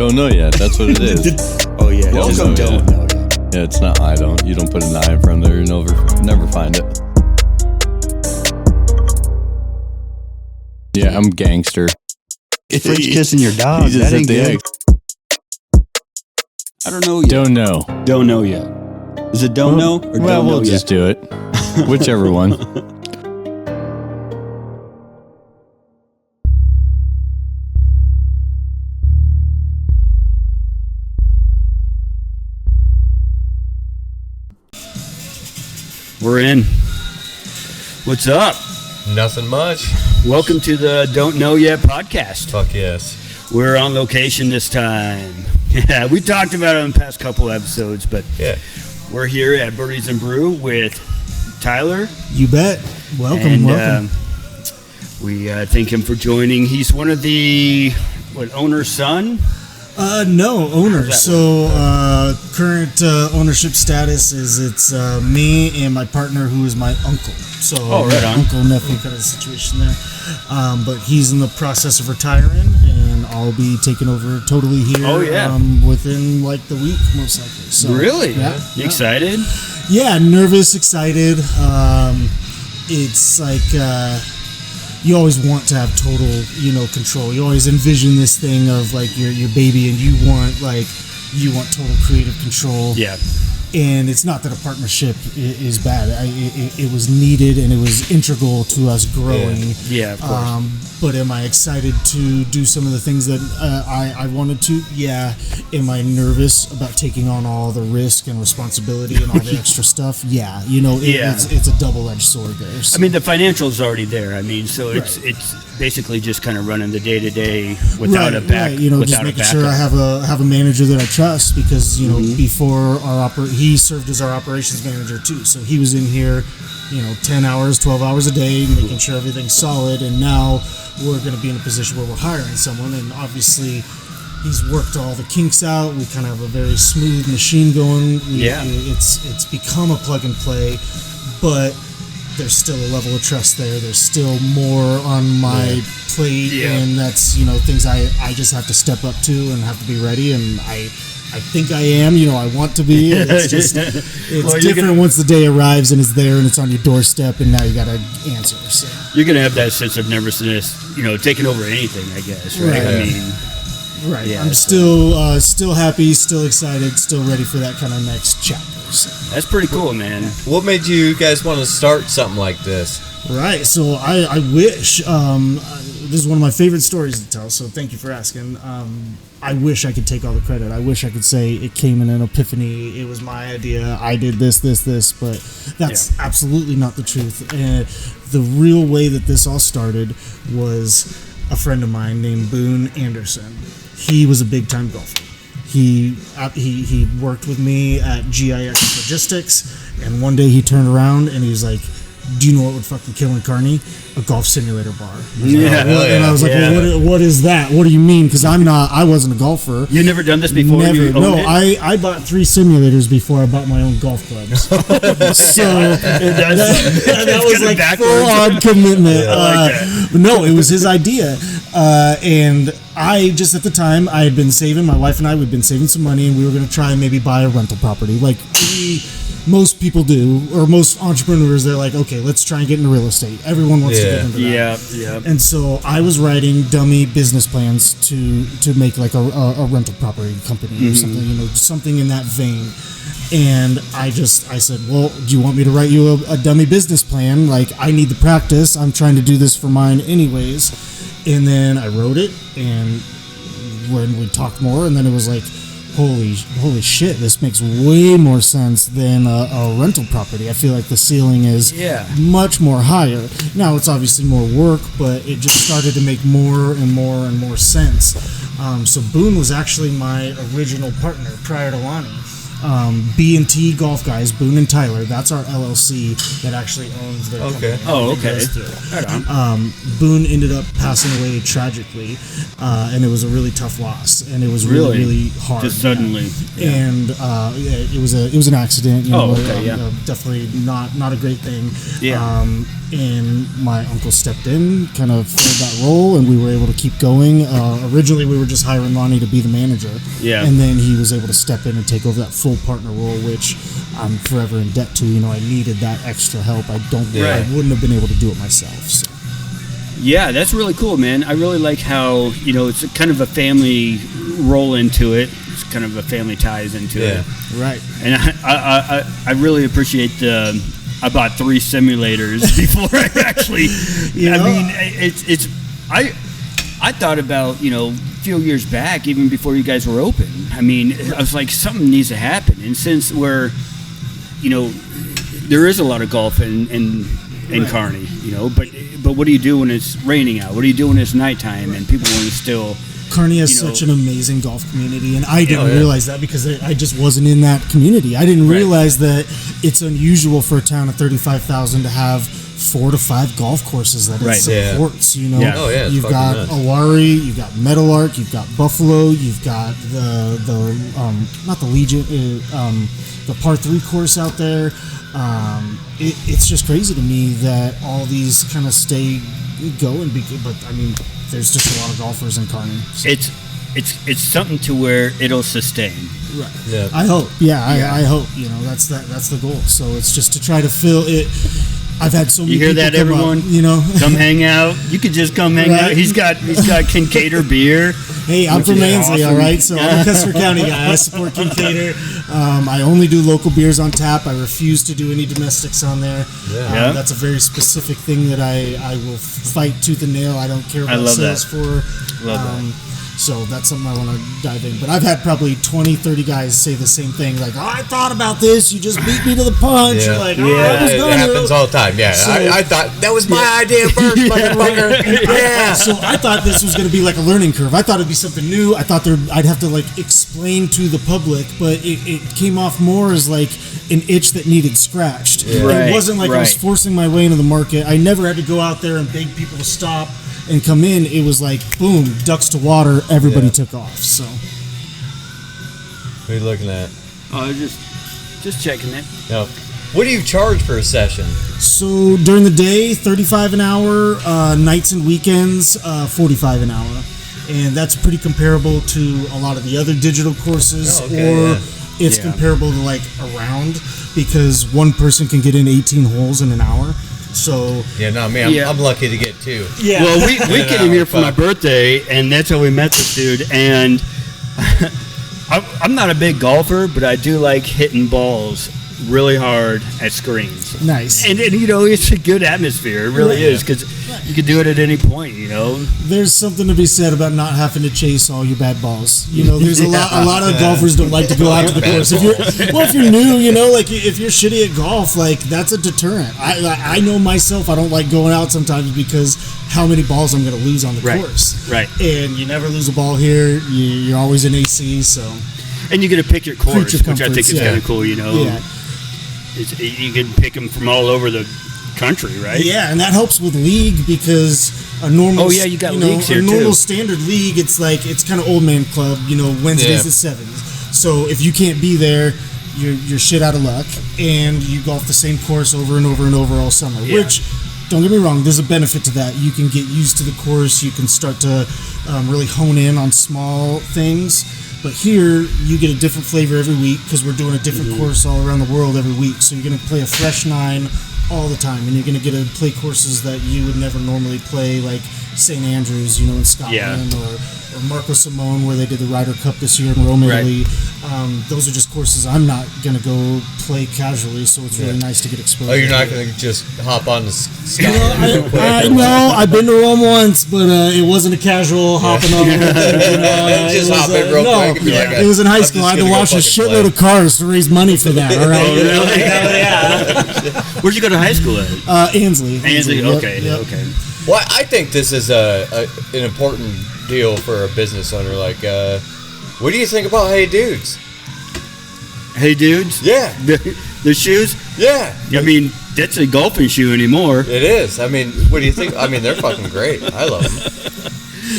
Don't know yet. That's what it is. Oh yeah. Welcome. Don't know yet. Yeah, it's not I don't. You don't put an I in front of there. You never find it. Yeah, I'm gangster. French kissing your dog. He just That ain't hit the good. X. I don't know yet. Don't know. Don't know yet. Is it don't know or Well, don't we'll know just yet? do it. Whichever one. We're in. What's up? Nothing much. Welcome to the Don't Know Yet podcast. Fuck yes. We're on location this time. Yeah, we talked about it in the past couple episodes, but Yeah. we're here at Birdies and Brew with Tyler. You bet. Welcome, And welcome. we thank him for joining. He's one of the, owner's son? No, owner. How's So current ownership status is it's me and my partner who is my uncle. So right on. uncle nephew kind of situation there. But he's in the process of retiring, and I'll be taking over totally here. Oh, yeah. Within like the week, most likely. So Really? Yeah. You yeah. excited? Yeah, nervous, excited. It's like you always want to have total, control. You always envision this thing of like your baby, and you want total creative control. Yeah. And it's not that a partnership is bad. It was needed, and it was integral to us growing. Yeah, of course. But am I excited to do some of the things that I wanted to? Yeah. Am I nervous about taking on all the risk and responsibility and all the extra stuff? Yeah. It's a double-edged sword there. So. I mean, the financials already there. I mean, so it's basically just kind of running the day-to-day without a back. Right. Just making sure I have a manager that I trust, because before he served as our operations manager too. So he was in here, 10 hours, 12 hours a day, making sure everything's solid. And now we're going to be in a position where we're hiring someone, and obviously he's worked all the kinks out. We kind of have a very smooth machine going. It's become a plug and play, but there's still a level of trust there. There's still more on my plate, and that's things I just have to step up to and have to be ready. And I think I am. I want to be. It's just different once the day arrives and it's there and it's on your doorstep, and now you got to answer. So you're gonna have that sense of nervousness, taking over anything, I guess. Right? Right. I mean. Right. Yeah, I'm still happy, still excited, still ready for that kind of next chapter. So. That's pretty cool, man. What made you guys want to start something like this? Right. So I wish this is one of my favorite stories to tell. So thank you for asking. I wish I could take all the credit. I wish I could say it came in an epiphany. It was my idea. I did this, but that's absolutely not the truth. The real way that this all started was a friend of mine named Boone Anderson. He was a big-time golfer. He worked with me at GIX Logistics, and one day he turned around and he was like, "Do you know what would fucking kill in Kearney? A golf simulator bar." And I was like, "Well, what is that? What do you mean?" Because I wasn't a golfer. You never done this before? Never. No, I bought 3 simulators before I bought my own golf clubs. So that was like full-on commitment. No, it was his idea, and I just at the time I had been saving. My wife and I had been saving some money, and we were going to try and maybe buy a rental property, like most people do, or most entrepreneurs. They're like, okay, let's try and get into real estate. Everyone wants to get into that. Yeah. And so I was writing dummy business plans to make like a rental property company or something, something in that vein. And I said, well, do you want me to write you a dummy business plan? Like, I need the practice. I'm trying to do this for mine anyways. And then I wrote it, and when we talked more, and then it was like, holy shit, this makes way more sense than a rental property. I feel like the ceiling is much more higher. Now it's obviously more work, but it just started to make more and more and more sense. So Boone was actually my original partner prior to Lonnie. B&T Golf Guys, Boone and Tyler. That's our LLC that actually owns their company. Oh, okay. Right on. Boone ended up passing away tragically, and it was a really tough loss, and it was really hard. Just suddenly. Yeah. And it was an accident. Definitely not a great thing. Yeah. And my uncle stepped in, kind of filled that role, and we were able to keep going. Originally, we were just hiring Lonnie to be the manager. Yeah. And then he was able to step in and take over that full partner role, which I'm forever in debt to. I needed that extra help. I wouldn't have been able to do it myself. So. Yeah, that's really cool, man. I really like how, it's a kind of a family roll into it. It's kind of a family ties into it. Right. And I really appreciate I bought 3 simulators before I actually. I mean, I thought about a few years back, even before you guys were open. I mean, I was like, something needs to happen, and since we're, there is a lot of golf in Kearney, but what do you do when it's raining out? What do you do when it's nighttime and people want to still? Kearney has such an amazing golf community, and I didn't realize that because I just wasn't in that community. I didn't realize that it's unusual for a town of 35,000 to have 4 to 5 golf courses that it supports. You've got Awari, you've got Meadowlark, you've got Buffalo, you've got the not the Legion, the par 3 course out there. It's just crazy to me that all these kind of stay going, but I mean, there's just a lot of golfers in Kearney. So. It's something to where it'll sustain. Right. Yeah. I hope. I hope. That's the goal. So it's just to try to fill it. I've had so many. You hear people that, everyone? Up, come hang out. You could just come hang out. He's got Kincaider beer. Hey, I'm from Mansley, awesome. All right. So I'm a Custer County guy. I support Kincaider. I only do local beers on tap. I refuse to do any domestics on there. That's a very specific thing that I will fight tooth and nail. I don't care about sales for. Love that. So that's something I want to dive in. But I've had probably 20, 30 guys say the same thing. Like, I thought about this. You just beat me to the punch. Yeah. You're like, it happens all the time. Yeah. So, I thought that was my idea first, motherfucker. Yeah. So I thought this was going to be like a learning curve. I thought it'd be something new. I thought I'd have to explain to the public, but it came off more as like an itch that needed scratched. Yeah. It wasn't like I was forcing my way into the market. I never had to go out there and beg people to stop and come in. It was like, boom, ducks to water, everybody took off. So what are you looking at? Oh, just checking it. No. What do you charge for a session? So during the day, $35 an hour, nights and weekends, $45 an hour. And that's pretty comparable to a lot of the other digital courses, it's comparable to a round, because one person can get in 18 holes in an hour. So I'm lucky to get 2. Yeah. Well, we came here for my birthday, and that's how we met this dude. And I'm not a big golfer, but I do like hitting balls really hard at screens. Nice. And it's a good atmosphere. It really is, because you can do it at any point. There's something to be said about not having to chase all your bad balls. There's a lot of golfers don't like to go out to the course. If you're new, if you're shitty at golf, that's a deterrent. I know myself, I don't like going out sometimes because how many balls I'm going to lose on the course. Right. And you never lose a ball here. You're always in AC, so. And you get to pick your course, which I think is kind of cool. Yeah. You can pick them from all over the country, right? Yeah, and that helps with league, because a normal you got leagues here a normal too. Standard league, it's kind of old man club, Wednesdays at 7. So if you can't be there, you're shit out of luck, and you golf the same course over and over and over all summer. Which, don't get me wrong, there's a benefit to that. You can get used to the course. You can start to really hone in on small things. But here, you get a different flavor every week, because we're doing a different course all around the world every week. So you're going to play a fresh 9 all the time, and you're going to get to play courses that you would never normally play, like St. Andrews, in Scotland, or Marco Simone, where they did the Ryder Cup this year in Rome, Italy. Those are just courses I'm not going to go play casually, so it's really nice to get exposed. Oh, you're not going to just hop on the Scotland? No, I've been to Rome once, but it wasn't a casual hopping on. Just hop in real quick. It was in high school. I had to wash a shitload of cars to raise money for that. All right. Oh, really? Yeah. Where'd you go to high school at? Ansley. Okay. Yep. Okay. Well, I think this is an important deal for a business owner. What do you think about Hey Dudes? Hey, dudes. Yeah. The shoes. Yeah. I mean, that's a golfing shoe anymore. It is. I mean, what do you think? I mean, they're fucking great. I love them.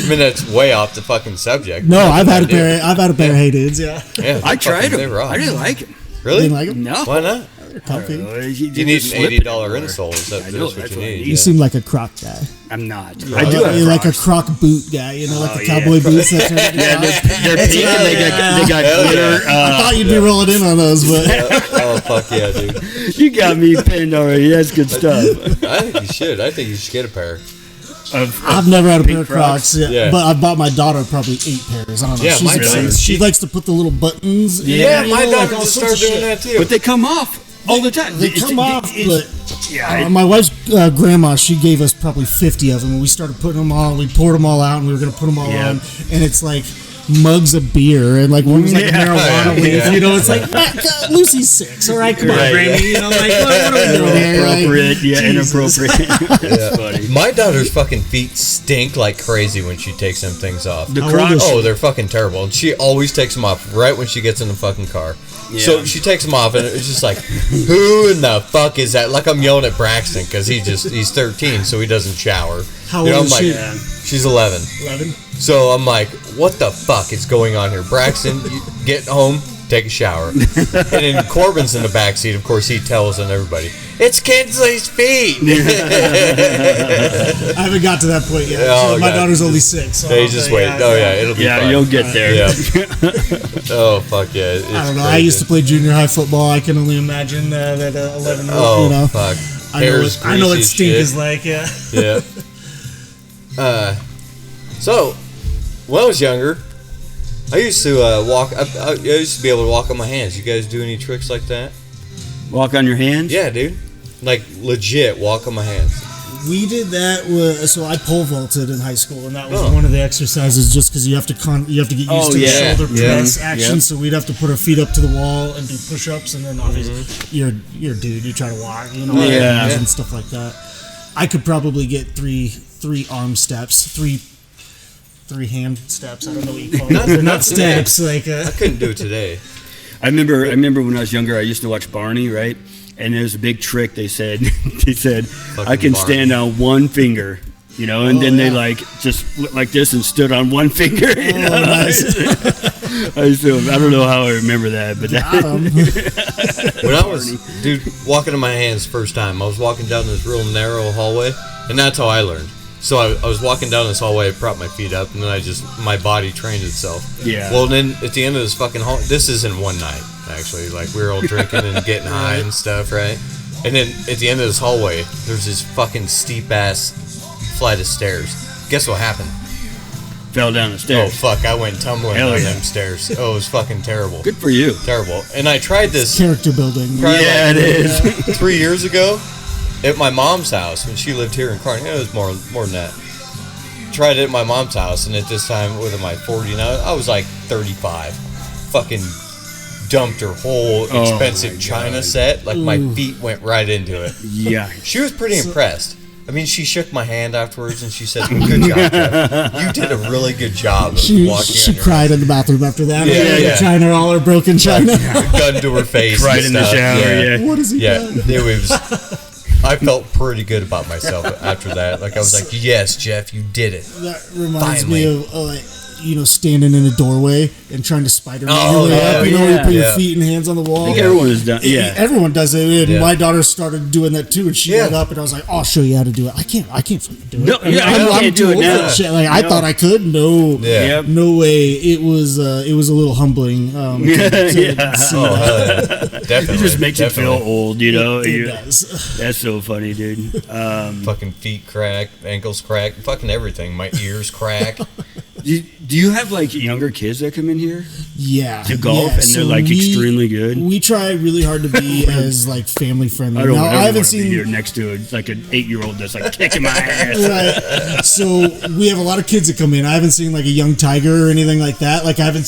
I mean, that's way off the fucking subject. No, I've had a pair of Hey Dudes. Yeah. Yeah, I tried They them. rock. I didn't like them. Really? Didn't like them? No. Why not? They're comfy. You need an $80 insole. Is that I know, that's what that's you what I need? need. You seem like a Croc guy. I'm not. I do have You're like a Crocs. Croc boot guy. You know, like Oh, the yeah. cowboy boots. That turn into Yeah, Crocs. they're pink and they got Hell glitter. yeah. I thought you'd be rolling in on those, but Oh, fuck yeah, dude. You got me pinned already. That's good stuff. I think you should. I think you should get a pair. I've never had a pair of Crocs. Yeah. But I bought my daughter probably 8 pairs. I don't know. Yeah, my daughter- She likes to put the little buttons. Yeah, you my know, daughter all just sorts started of doing shit. that too. But they come off all the time. They come off, but yeah, my wife's grandma, she gave us probably 50 of them, and we started putting them on. We poured them all out, and we were going to put them all Yeah. on, and it's like mugs of beer, and like one was like a marijuana leaf. Yeah. You know, it's like Lucy's 6. All right, come on, Right, Grammy. You know, like what are we doing here? Like, inappropriate. Yeah, Jesus. inappropriate. That's funny. My daughter's fucking feet stink like crazy when she takes them things off. The How old Crocs. is she? Oh, they're fucking terrible. And she always takes them off right when she gets in the fucking car. So she takes them off, and it's just like, who in the fuck is that? Like I'm yelling at Braxton because he's 13, so he doesn't shower. How You know, old I'm is like, she? she's 11. 11. So I'm like, what the fuck is going on here? Braxton, you get home, take a shower. And then Corbin's in the back seat. Of course, he tells on everybody, it's Kinsley's feet. I haven't got to that point yet. Oh, My God. daughter's only 6. So Hey, I'll just say, wait. Oh, yeah, it'll be Yeah, fun. you'll get there. Yeah. Oh, fuck yeah. It's I don't know. crazy. I used to play junior high football. I can only imagine that 11 year Oh, old, you know. fuck. I know, Hair's I know what greasy as stink shit. is like, yeah. Yeah. So, when I was younger, I used to walk. I used to be able to walk on my hands. You guys do any tricks like that? Walk on your hands. Yeah, dude. Like legit, walk on my hands. We did that. So I pole vaulted in high school, and that was Oh. one of the exercises. Just because you have to get used to Oh, the yeah. shoulder Yeah. press action. Yep. So we'd have to put our feet up to the wall and do push-ups, and then obviously you're a dude. You try to walk, you know, Yeah. and stuff like that. I could probably get three arm steps, three hand steps. I don't know what you call them. They're not steps. Like I couldn't do it today. I remember when I was younger, I used to watch Barney, right? And there's a big trick. They said, I can Barney. stand on one finger, you know, and Oh, then they yeah. like just went like this and stood on one finger. You know? nice. I don't know how I remember that, but that, When I was, dude, walking on my hands first time, I was walking down this real narrow hallway, and that's how I learned. So I was walking down this hallway, I propped my feet up, and then my body trained itself. Yeah. Well, then at the end of this fucking hall, this isn't one night, actually. Like, we were all drinking and getting high and stuff, right? And then at the end of this hallway, there's this fucking steep-ass flight of stairs. Guess what happened? fell down the Oh, stairs. fuck, I went tumbling Hell down yeah. them stairs. Oh, it was fucking terrible. Good for you. Terrible. And I tried this Character building. Probably Yeah, like it is. 3 years ago at my mom's house when she lived here in Kearney. It was more than that. Tried it at my mom's house, and at this time, with my 40 now, I was like 35. Fucking dumped her whole Oh, expensive my china God. set. Like, my feet went right into it. Yeah. She was pretty impressed. I mean, she shook my hand afterwards, and she said, "Good job, Jeff. You did a really good job of She walking on your cried in the bathroom after that. Yeah, yeah. China, all her broken china. gun to her face. Right and in the stuff. shower, yeah. What has he Yeah, done? it was. I felt pretty good about myself after that. Like I was like, "Yes, Jeff, you did it." That reminds Finally. me of standing in a doorway and trying to Spider-Man Oh, your way yeah, up. You know, where you put yeah. your feet and hands on the wall. I think everyone has done. Yeah. Everyone does it. And Yeah. my daughter started doing that too, and she Yeah. got up, and I was like, "I'll show you how to do it." I can't fucking do it. No, yeah, I can't do it too old for now. that shit. Like I No. thought I could. No, Yeah. Yep. no way. It was a little humbling. To Yeah. see Oh, that. hell yeah. Definitely. It just makes you feel definitely. old, you know. It You- does. That's so funny, dude. Fucking feet crack, ankles crack, fucking everything. My ears crack. Do you have like younger kids that come in here Yeah, to golf, yeah. and they're like extremely good? We try really hard to be as like family friendly. I don't Now, ever I haven't want to be seen here next to like an 8-year-old that's like kicking my ass. Right. So we have a lot of kids that come in. I haven't seen like a young tiger or anything like that. Like I've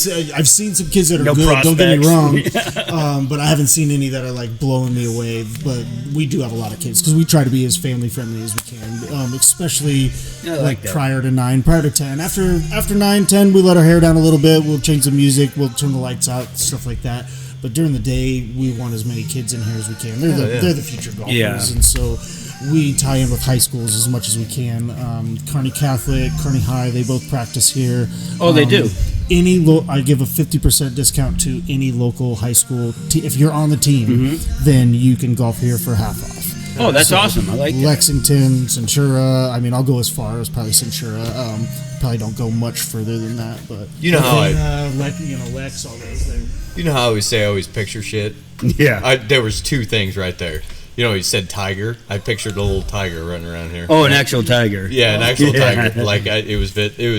seen some kids that are No good. Don't get me wrong. prospects. But I haven't seen any that are like blowing me away. But we do have a lot of kids because we try to be as family friendly as we can. Especially I like like that. prior to 9, prior to 10. After 9, 10, we let our hair down a little bit. We'll change the music. We'll turn the lights out, stuff like that. But during the day, we want as many kids in here as we can. They're the future golfers, and so we tie in with high schools as much as we can. Kearney Catholic, Kearney High, they both practice here. Oh, they do. I give a 50% discount to any local high school. If you're on the team, then you can golf here for half off. Oh, that's awesome. I like that. Lexington, Centura. I mean, I'll go as far as probably Centura. Probably don't go much further than that, but You know how Lex, all those there. You know how I always say I always picture shit? Yeah. There was two things right there. You know, he said tiger. I pictured a little tiger running around here. Oh, an actual tiger. Yeah, an actual tiger. Like it was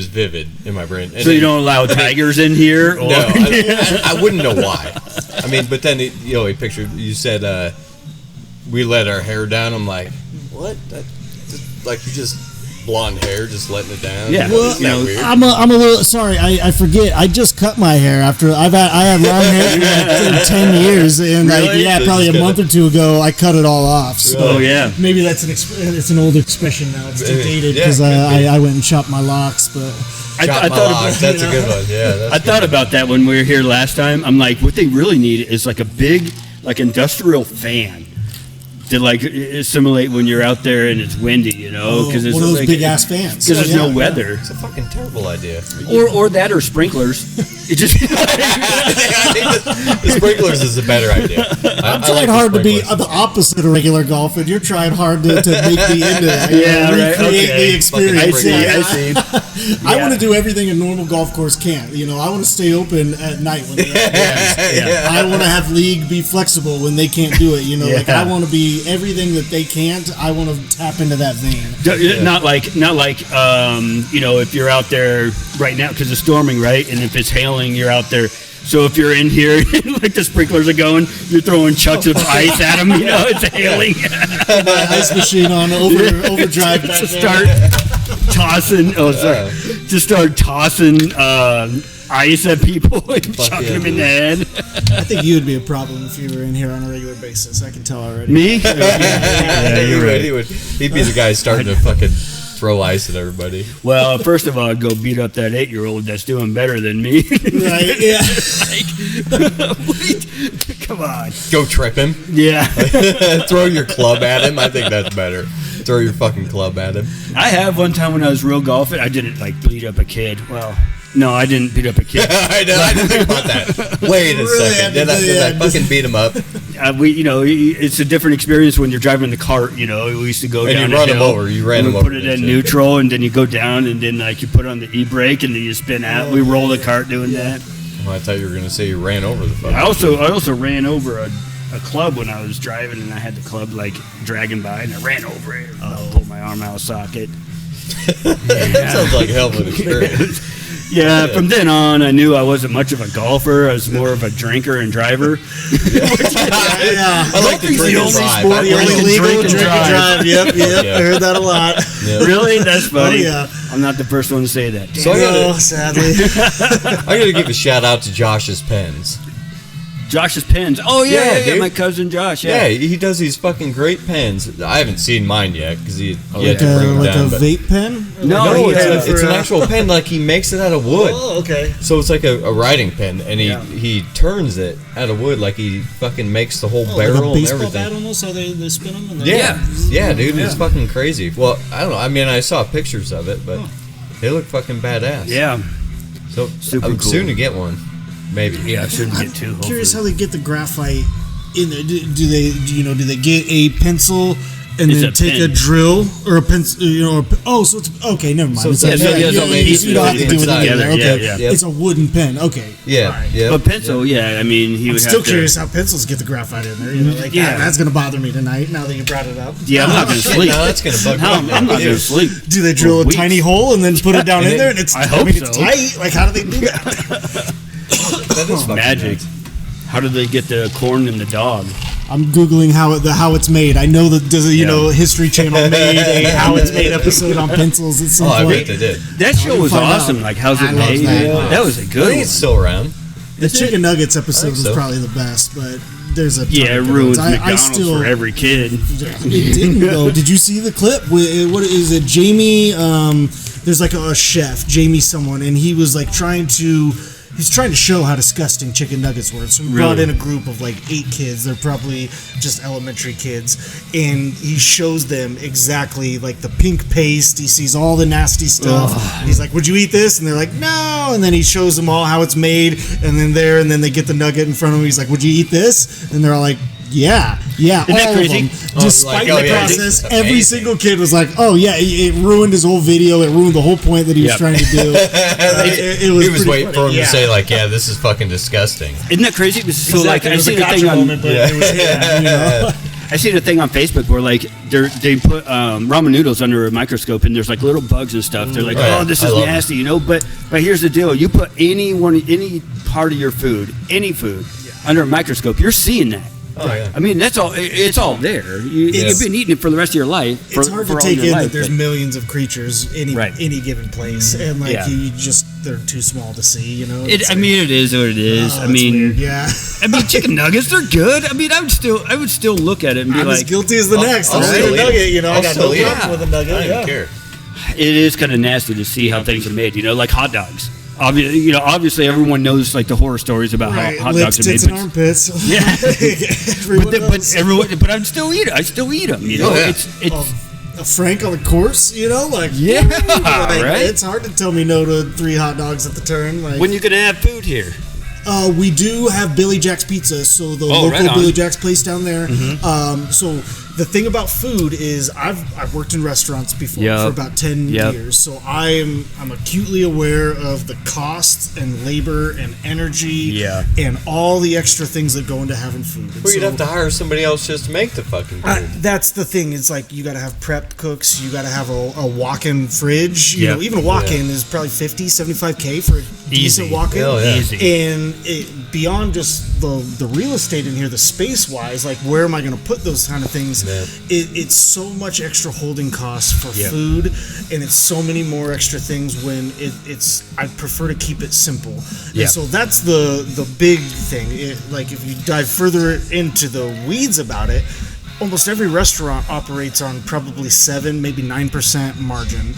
vivid in my brain. And so you don't allow tigers in here? Or? No, I wouldn't know why. I mean, but then he pictured. You said we let our hair down. I'm like, what? Like you just blonde hair, just letting it down. Yeah. Isn't that weird? I'm a little sorry. I forget. I just cut my hair after I had long hair for 10 years, and Really? probably a month or two ago I cut it all off. So Oh yeah. maybe that's it's an old expression now. It's too dated Yeah, because could be. I went and chopped my locks, but. Chop I my thought locks. about, That's a good one. Yeah. That's I thought about that when we were here last time. I'm like, what they really need is like a big, like industrial fan to like assimilate when you're out there and it's windy, because it's one of those like, big ass fans. Because there's no weather, It's a fucking terrible idea. or that, or sprinklers. It just The sprinklers is a better idea. I'm trying hard to be the opposite of regular golf, and you're trying hard to make me into that. Yeah, right, Recreate okay. the experience. I see. Yeah, I see. I Yeah. want to do everything a normal golf course can't. I want to stay open at night when Yeah. I want to have league be flexible when they can't do it. Like Yeah. I want to be everything that they can't. I want to tap into that vein. Not like if you're out there right now because it's storming, right? And if it's hailing, you're out there. So if you're in here, like the sprinklers are going, you're throwing chucks of ice at them. It's hailing. My ice machine on overdrive. to start tossing. Oh, sorry. To start tossing ice at people and chucking them in the head. I think you would be a problem if you were in here on a regular basis. I can tell already. Me? Yeah, you're right. He'd be the guy starting to fucking throw ice at everybody. Well, first of all, I'd go beat up that 8-year-old that's doing better than me. Right? Yeah. Wait, come on. Go trip him. Yeah. Throw your club at him. I think that's better. Throw your fucking club at him. I have one time when I was real golfing. I didn't beat up a kid. Well, no, I didn't beat up a kid. I didn't think about that. Wait a Really second. Did I fucking beat him up? It's a different experience when you're driving the cart. We used to go And down you the run him hill, over. You ran and him we over. put it didn't in you? neutral, and then you go down, and then you put on the e-brake, and then you spin out. We roll the cart doing that. Oh, I thought you were gonna say you ran over the fucking. I also ran over a club when I was driving, and I had the club dragging by, and I ran over it. And I pulled my arm out of socket. That sounds like a hell of an experience. Yeah, from then on, I knew I wasn't much of a golfer. I was more of a drinker and driver. I like the Golfing's drink the and only drive. sport I the only really legal drink and drink and drive. Yep. Yeah. I heard that a lot. Yeah. Really? That's funny. Oh, yeah. I'm not the first one to say that. So Sadly. I gotta give a shout out to Josh's Pens. Josh's pens. Oh, yeah, dude. my cousin Josh. Yeah, Yeah. he does these fucking great pens. I haven't seen mine yet because he Like had to bring them down. a but vape pen? No, no, yeah. it's an actual pen. Like he makes it out of wood. Oh, okay. So it's like a writing pen, and Yeah. he turns it out of wood. Like he fucking makes the whole Like a barrel and baseball everything. bat almost, how they spin them? And Yeah, dude, it's fucking crazy. Well, I don't know. I mean, I saw pictures of it, but they look fucking badass. Yeah. So Super I'm cool. soon to get one, maybe. Yeah, I shouldn't get too. Curious how they get the graphite in there. Do they get a pencil and It's then a take a pen. drill or a pencil? So it's okay. Never mind. So It's it's a a- pen. yeah, so maybe you don't have to do anything inside. in there. Okay, Yeah, yeah. it's a wooden pen. Okay. Yeah, yeah. But pencil, yeah. I mean, he I'm would still have to. curious how pencils get the graphite in there. Yeah. That's gonna bother me tonight. Now that you brought it up. Yeah, I'm not gonna Shit, sleep. now that's gonna bug No, me. I'm not gonna sleep. Do they drill a Weeks. tiny hole and then put it down And in then- there? And it's I hope it's so. tight. Like how do they do that? That is fucking Magic. nuts. How did they get the corn and the dog? I'm googling how it's made. I know that there's a History Channel made a how it's made episode on pencils at some Oh, I point. bet they did. That show was find out. awesome. Like, how's it I love made? that. That was a I good think one. it's still around. The chicken nuggets episode was so. probably the best, but there's a ton Yeah, it of good ruins ones. McDonald's for every kid. It didn't though. Did you see the clip? What is it? Jamie. There's like a chef, Jamie someone, and he was like trying to. he's trying to show how disgusting chicken nuggets were. So we brought in a group of like 8 kids. They're probably just elementary kids, and he shows them exactly like the pink paste. He sees all the nasty stuff. He's like, "Would you eat this?" And they're like, "No." And then he shows them all how it's made, and then they get the nugget in front of him. He's like, "Would you eat this?" And they're all like, Yeah, Isn't that all crazy? of them. Despite the process, every single kid was like, "Oh yeah, it ruined his whole video. It ruined the whole point that he was trying to do." He was waiting for him to say like, "Yeah, this is fucking disgusting." Isn't that crazy? So Exactly. like, I see the thing on. I see the thing on Facebook where like they put ramen noodles under a microscope and there's like little bugs and stuff. They're like, "Oh, this is nasty," you know. But here's the deal: you put any part of your food, any food, under a microscope, you're seeing that. Oh, yeah. I mean, that's all. It's all there. You've been eating it for the rest of your life. It's hard to take in that there's millions of creatures any given place, and like they're too small to see. You know. I mean, it is what it is. I mean, weird, yeah. I mean, chicken nuggets, they're good. I mean, I would still look at it and be I'm like, as guilty as the next. I'll I'll eat a nugget. You know, I got no still problem with a nugget. I don't care. it is kind of nasty to see how things are made. You know, like hot dogs. Obviously, everyone knows like the horror stories about how hot lips, dogs are made. tits, and armpits. But I'd still eat it. I still eat them. You know, it's a Frank on the course. You know, like right. It's hard to tell me no to 3 hot dogs at the turn. Like, when you gonna have food here? We do have Billy Jack's Pizza, so the local Billy Jack's place down there. Mm-hmm. So the thing about food is I've worked in restaurants before for about 10 years, so I'm acutely aware of the cost and labor and energy and all the extra things that go into having food. Well, you'd have to hire somebody else just to make the fucking food. That's the thing. It's like you got to have prepped cooks. You got to have a walk-in fridge. You know, even a walk-in is probably $50, $75K for a decent walk-in. And beyond just the real estate in here, the space-wise, like where am I going to put those kind of things? It's so much extra holding costs for food, and it's so many more extra things when I prefer to keep it simple. And so that's the big thing. Like if you dive further into the weeds about it, almost every restaurant operates on probably 7, maybe 9% margin.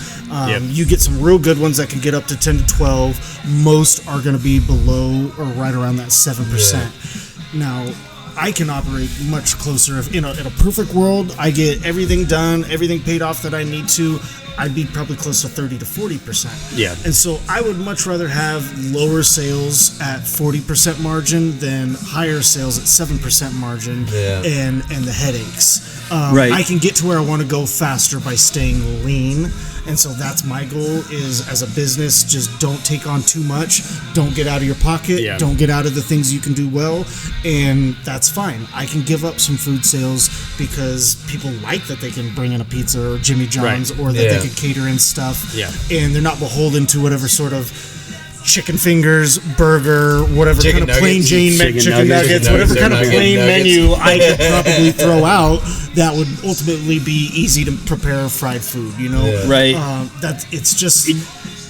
You get some real good ones that can get up to 10 to 12. Most are going to be below or right around that 7%. Now, I can operate much closer. If in a perfect world, I get everything done, everything paid off that I need to, I'd be probably close to 30 to 40%. Yeah. And so I would much rather have lower sales at 40% margin than higher sales at 7% margin and the headaches. I can get to where I want to go faster by staying lean. And so that's my goal is as a business, just don't take on too much. Don't get out of your pocket. Don't get out of the things you can do well. And that's fine. I can give up some food sales because people like that they can bring in a pizza or Jimmy John's or that they can cater in stuff. And they're not beholden to whatever sort of chicken fingers, burger, whatever chicken kind of plain Jane chicken nuggets, whatever kind of plain menu I could probably throw out that would ultimately be easy to prepare fried food, you know? It's just...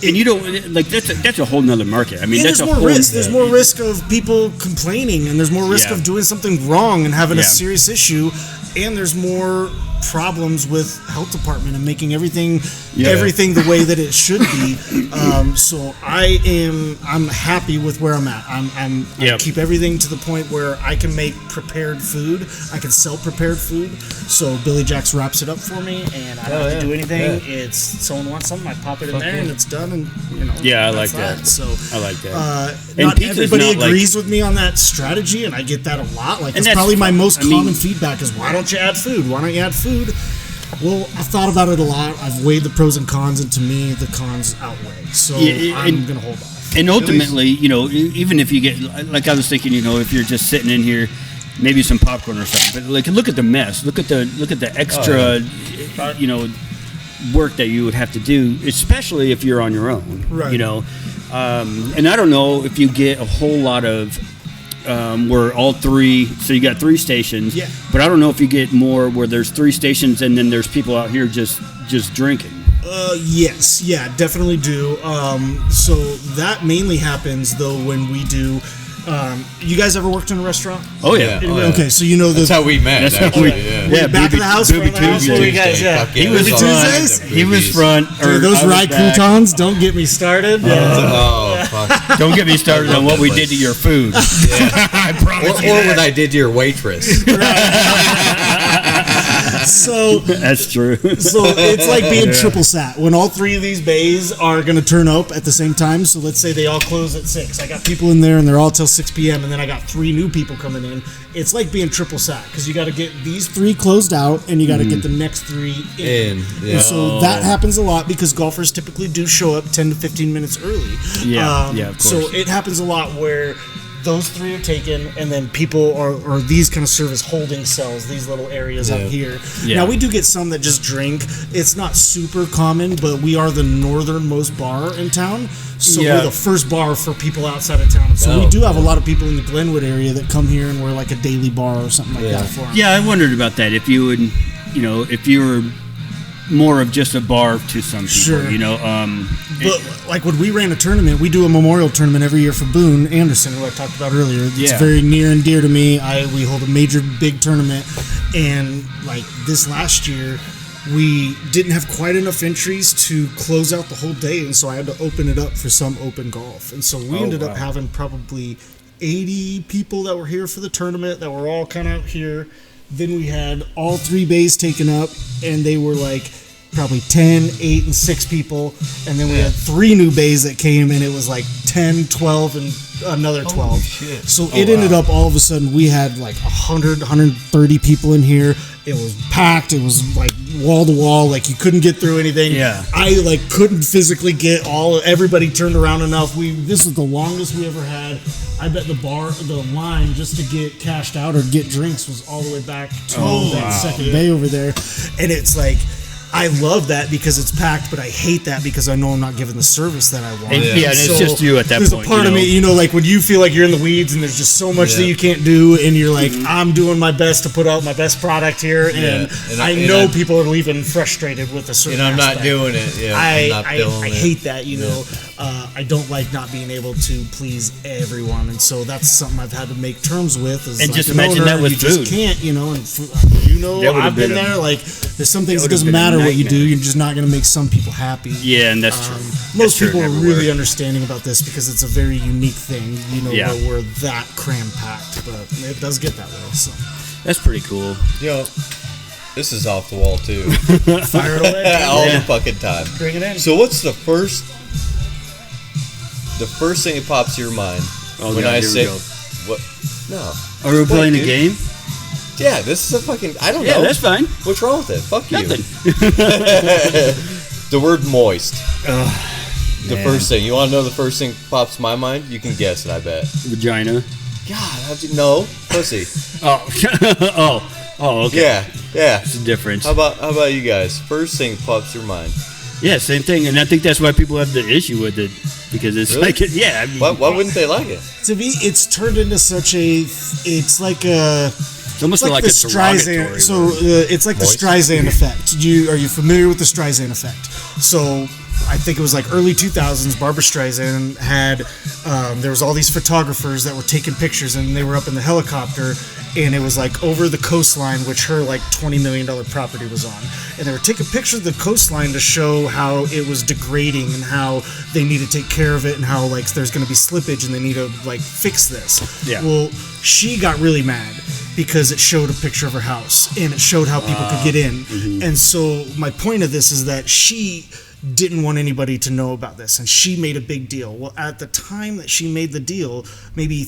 And you don't like that's a whole nother market. I mean, that's there's more risk. There's more risk of people complaining, and there's more risk of doing something wrong and having a serious issue, and there's more problems with health department and making everything the way that it should be. So I'm happy with where I'm at. I keep everything to the point where I can make prepared food. I can sell prepared food. So Billy Jack's wraps it up for me, and I don't have to do anything. It's someone wants something, I pop it in there, and it's done. And you know, I like that. So I like that. Not everybody agrees with me on that strategy, and I get that a lot. Like, that's probably my most common feedback is, why don't you add food? Why don't you add food? Well, I've thought about it a lot. I've weighed the pros and cons, and to me, the cons outweigh. So I'm going to hold off. And ultimately, you know, even if you get, like I was thinking, you know, if you're just sitting in here, maybe some popcorn or something. But like, look at the mess. Look at the extra, you know, work that you would have to do, especially if you're on your own. Right. You know, and I don't know if you get a whole lot of. Where all 3, so you got 3 stations, but I don't know if you get more where there's 3 stations and then there's people out here just drinking. Yes, definitely do. So that mainly happens though when we do You guys ever worked in a restaurant? Oh yeah. Okay, so you know That's how we met. Actually, yeah. back of the house, front of the house. What do you guys? Yeah. Fuck yeah, He was it Tuesdays? all He was front. Dude, those rye croutons, don't get me started. Oh fuck. Don't get me started on what we did to your food. I promise you Or that. what I did to your waitress. So That's true. So it's like being triple sat when all three of these bays are going to turn up at the same time. So let's say they all close at 6. I got people in there and they're all till 6 p.m. and then I got 3 new people coming in. It's like being triple sat because you got to get these 3 closed out and you got to get the next 3 in. Yeah. And so that happens a lot because golfers typically do show up 10 to 15 minutes early. Yeah, of course. So it happens a lot where those 3 are taken, and then people or these kind of serve as holding cells, these little areas up here. Yeah. Now, we do get some that just drink. It's not super common, but we are the northernmost bar in town. So we're the first bar for people outside of town. So we do have a lot of people in the Glenwood area that come here, and we're like a daily bar or something like that for them. Yeah, I wondered about that. If you would, if you were more of just a bar to some people, Sure. But like when we ran a tournament, we do a memorial tournament every year for Boone Anderson, who I talked about earlier. It's very near and dear to me. We hold a major big tournament, and like this last year, we didn't have quite enough entries to close out the whole day, and so I had to open it up for some open golf. And so we ended up having probably 80 people that were here for the tournament that were all kind of out here. Then we had all 3 bays taken up, and they were like probably 10, 8, and 6 people. And then we had 3 new bays that came, and it was like 10, 12, and another 12. So it ended up all of a sudden we had like 100, 130 people in here. It was packed. It was like wall to wall. Like you couldn't get through anything. Yeah. I like couldn't physically get everybody turned around enough. This is the longest we ever had. I bet the line just to get cashed out or get drinks was all the way back to that second bay over there. And it's like, I love that because it's packed, but I hate that because I know I'm not giving the service that I want. and it's just you at that there's point. There's a part of me, like when you feel like you're in the weeds and there's just so much that you can't do, and you're like, I'm doing my best to put out my best product here, and I know people are leaving frustrated with a certain And I'm aspect. not doing it. Yeah, I hate that, I don't like not being able to please everyone, and so that's something I've had to make terms with. Is And like just an imagine owner, that with you food. just can't, and That would've I've been been there. Like, there's some things that would've doesn't been a matter what you do. nightmare. You're just not going to make some people happy. Yeah, and that's true. Most That's true people are everywhere. really understanding about this because it's a very unique thing, Yeah. where we're that cram packed, but it does get that way. So That's pretty cool. This is off the wall too. fire it away, All the fucking time. bring it in. So what's the first thing that pops to your mind when I say what? No. Are we playing a dude. game? Yeah, this is a fucking. I don't Yeah, know. that's fine. What's wrong with it? Fuck you. Nothing. The word moist. The man. first thing. You want to know the first thing pops to my mind? You can guess it, I bet. Vagina. God, how'd you know? Pussy. Oh. Okay. Yeah. It's a difference. How about you guys? First thing pops to your mind. Yeah, same thing, and I think that's why people have the issue with it because it's Really? like, I mean, Why wouldn't they like it? To me, it's turned into such a. It's like a. it's almost It's like like the a Streisand. derogatory So word. it's like Moist. the Streisand effect. Are you familiar with the Streisand effect? So I think it was like early 2000s. Barbara Streisand had. There was all these photographers that were taking pictures, and they were up in the helicopter, and it was like over the coastline, which her like $20 million property was on, and they were taking pictures of the coastline to show how it was degrading and how they need to take care of it and how like there's going to be slippage and they need to like fix this. Yeah. Well, she got really mad because it showed a picture of her house and it showed how people could get in. And so my point of this is that she didn't want anybody to know about this, and she made a big deal. Well, at the time that she made the deal, maybe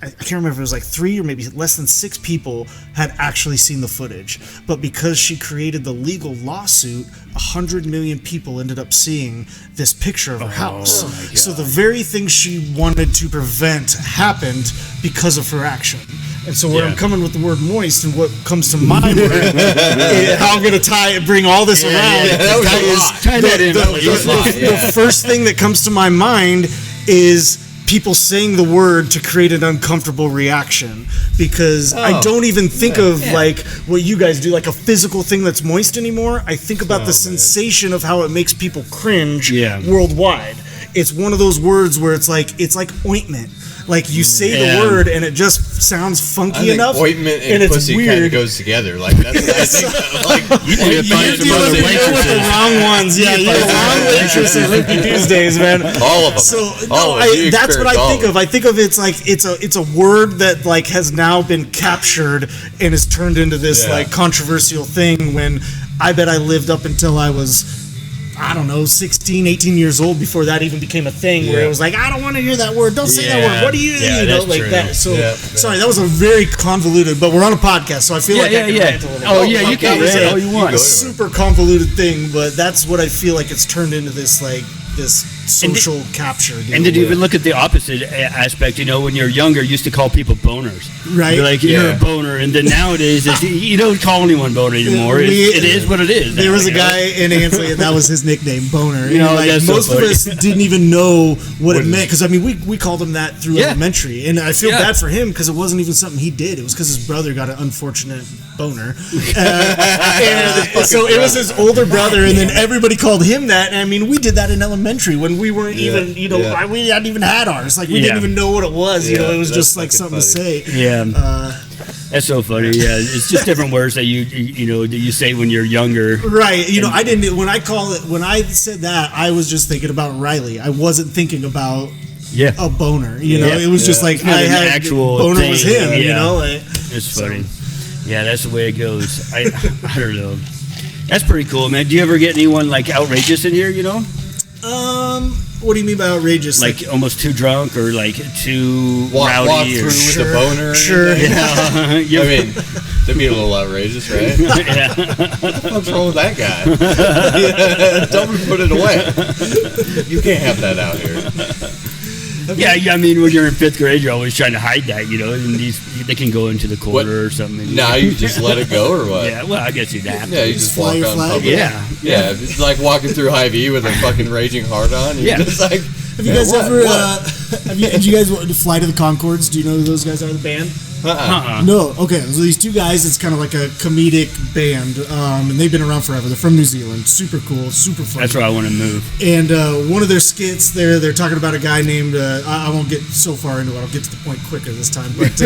I can't remember if it was like 3 or maybe less than 6 people had actually seen the footage. But because she created the legal lawsuit, 100 million people ended up seeing this picture of her house. So the very thing she wanted to prevent happened because of her action. And so where I'm coming with the word moist and what comes to mind, how I'm going to bring all this around, that was a lot. Tie that in. the first thing that comes to my mind is people saying the word to create an uncomfortable reaction, because I don't even think of like what you guys do, like a physical thing that's moist anymore. I think about the sensation of how it makes people cringe worldwide. It's one of those words where it's like ointment. Like you say the word and it just sounds funky I think enough. ointment and and it's pussy kind weird. of goes together. Like that's what I think. Like You need to find some other You're with the waitresses. wrong ones. Yeah, you're the wrong waitress at Rookie Tuesdays, man. all of them. So all no, of them. You that's what I experience think all of. I think of it's like it's a word that like has now been captured and is turned into this like controversial thing. When I bet I lived up until I was, I don't know, 16, 18 years old before that even became a thing, where it was like, I don't want to hear that word. Don't say that word. What do you know, that's like true. that. So, sorry, that was a very convoluted, but we're on a podcast, so I feel like I can rant a little Oh, bit. yeah, you can That was rant all you want. a super convoluted thing, but that's what I feel like it's turned into this, like, this social capture. And did you even look at the opposite aspect? You know, when you're younger, you used to call people boners. Right. You're like, you're a boner. And then nowadays, you don't call anyone boner anymore. It is what it is. There now, was a you know? guy in Ainsley, and that was his nickname, Boner. You know, And, like, that's so most of funny. us didn't even know what it meant, because I mean, we called him that through elementary, and I feel bad for him because it wasn't even something he did. It was because his brother got an unfortunate boner, and so it was his older brother, and then everybody called him that. And I mean, we did that in elementary when we weren't even, you know, we hadn't even had ours. Like we didn't even know what it was. You know, it was just like something to say. Yeah. That's so funny. Yeah, it's just different words that you know that you say when you're younger. Right. You know, I didn't. When I said that, I was just thinking about Riley. I wasn't thinking about a boner. You know, it was just like I an had actual boner thing. was him. You know, like, it's funny. Yeah, that's the way it goes. I don't know. That's pretty cool, man. Do you ever get anyone like outrageous in here? You know. What do you mean by outrageous? Like almost too drunk or like too walk rowdy through or with the boner. Sure. Yeah. I mean, that'd be a little outrageous, right? Yeah. What's wrong with that guy? Tell me to put it away. You can't have that out here. Yeah, I mean, when you're in fifth grade, you're always trying to hide that, you know, and they can go into the corner or something. Now you just let it go, or what? Yeah, well, I guess you'd have to. Yeah, you just fly walk your on flag? public. Yeah. It's like walking through Hy-Vee with a fucking raging heart on. You're just like, have you guys ever? Did you guys fly to the Concords? Do you know who those guys are? The band? No. Okay. So these two guys, it's kind of like a comedic band, and they've been around forever. They're from New Zealand. Super cool. Super fun. That's where I want to move. And one of their skits, they're talking about a guy named. I won't get so far into it. I'll get to the point quicker this time. But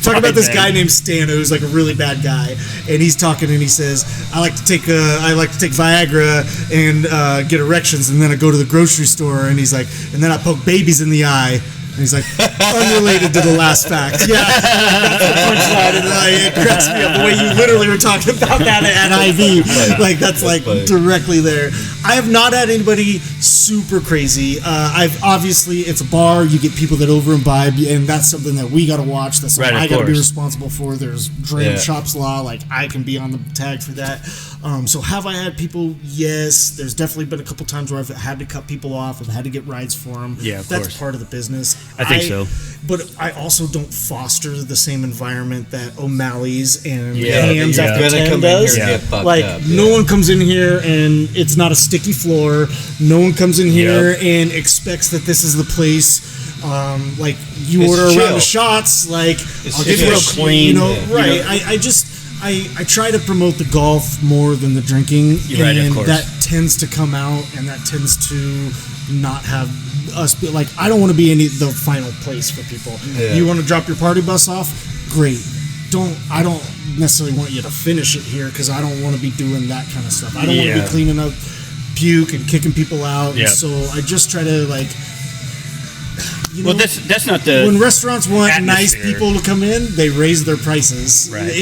talking about this guy named Stan, who's like a really bad guy, and he's talking and he says, "I like to take Viagra and get erections, and then I go to the grocery store, and he's like, and then I poke babies in the eye." And he's like, unrelated to the last fact. Yeah, that's the punchline. And it cracks me up the way you literally were talking about that at IV. Like, that's like directly there. I have not had anybody super crazy. I've obviously, it's a bar. You get people that over imbibe, and that's something that we got to watch. That's something I got to be responsible for. There's dram shops law. Like, I can be on the tag for that. So have I had people? Yes. There's definitely been a couple times where I've had to cut people off. I've had to get rides for them. Yeah, of That's course. part of the business. I think so. But I also don't foster the same environment that O'Malley's and Hams after Gonna 10 come in does. here and get fucked Like, up, no one comes in here and it's not a sticky floor. No one comes in here and expects that this is the place. Like, you It's order a round chill. of shots. Like, It's I'll give you real a clean. You know, Yeah. right. You know? I try to promote the golf more than the drinking, Right, of and course. that tends to come out, and that tends to not have us be like, I don't want to be the final place for people. You want to drop your party bus off? Great. I don't necessarily want you to finish it here, because I don't want to be doing that kind of stuff. I don't want to be cleaning up puke and kicking people out. Yeah. And so I just try to, like, you know, Well, that's not the when restaurants want atmosphere. nice people to come in, they raise their prices. Right.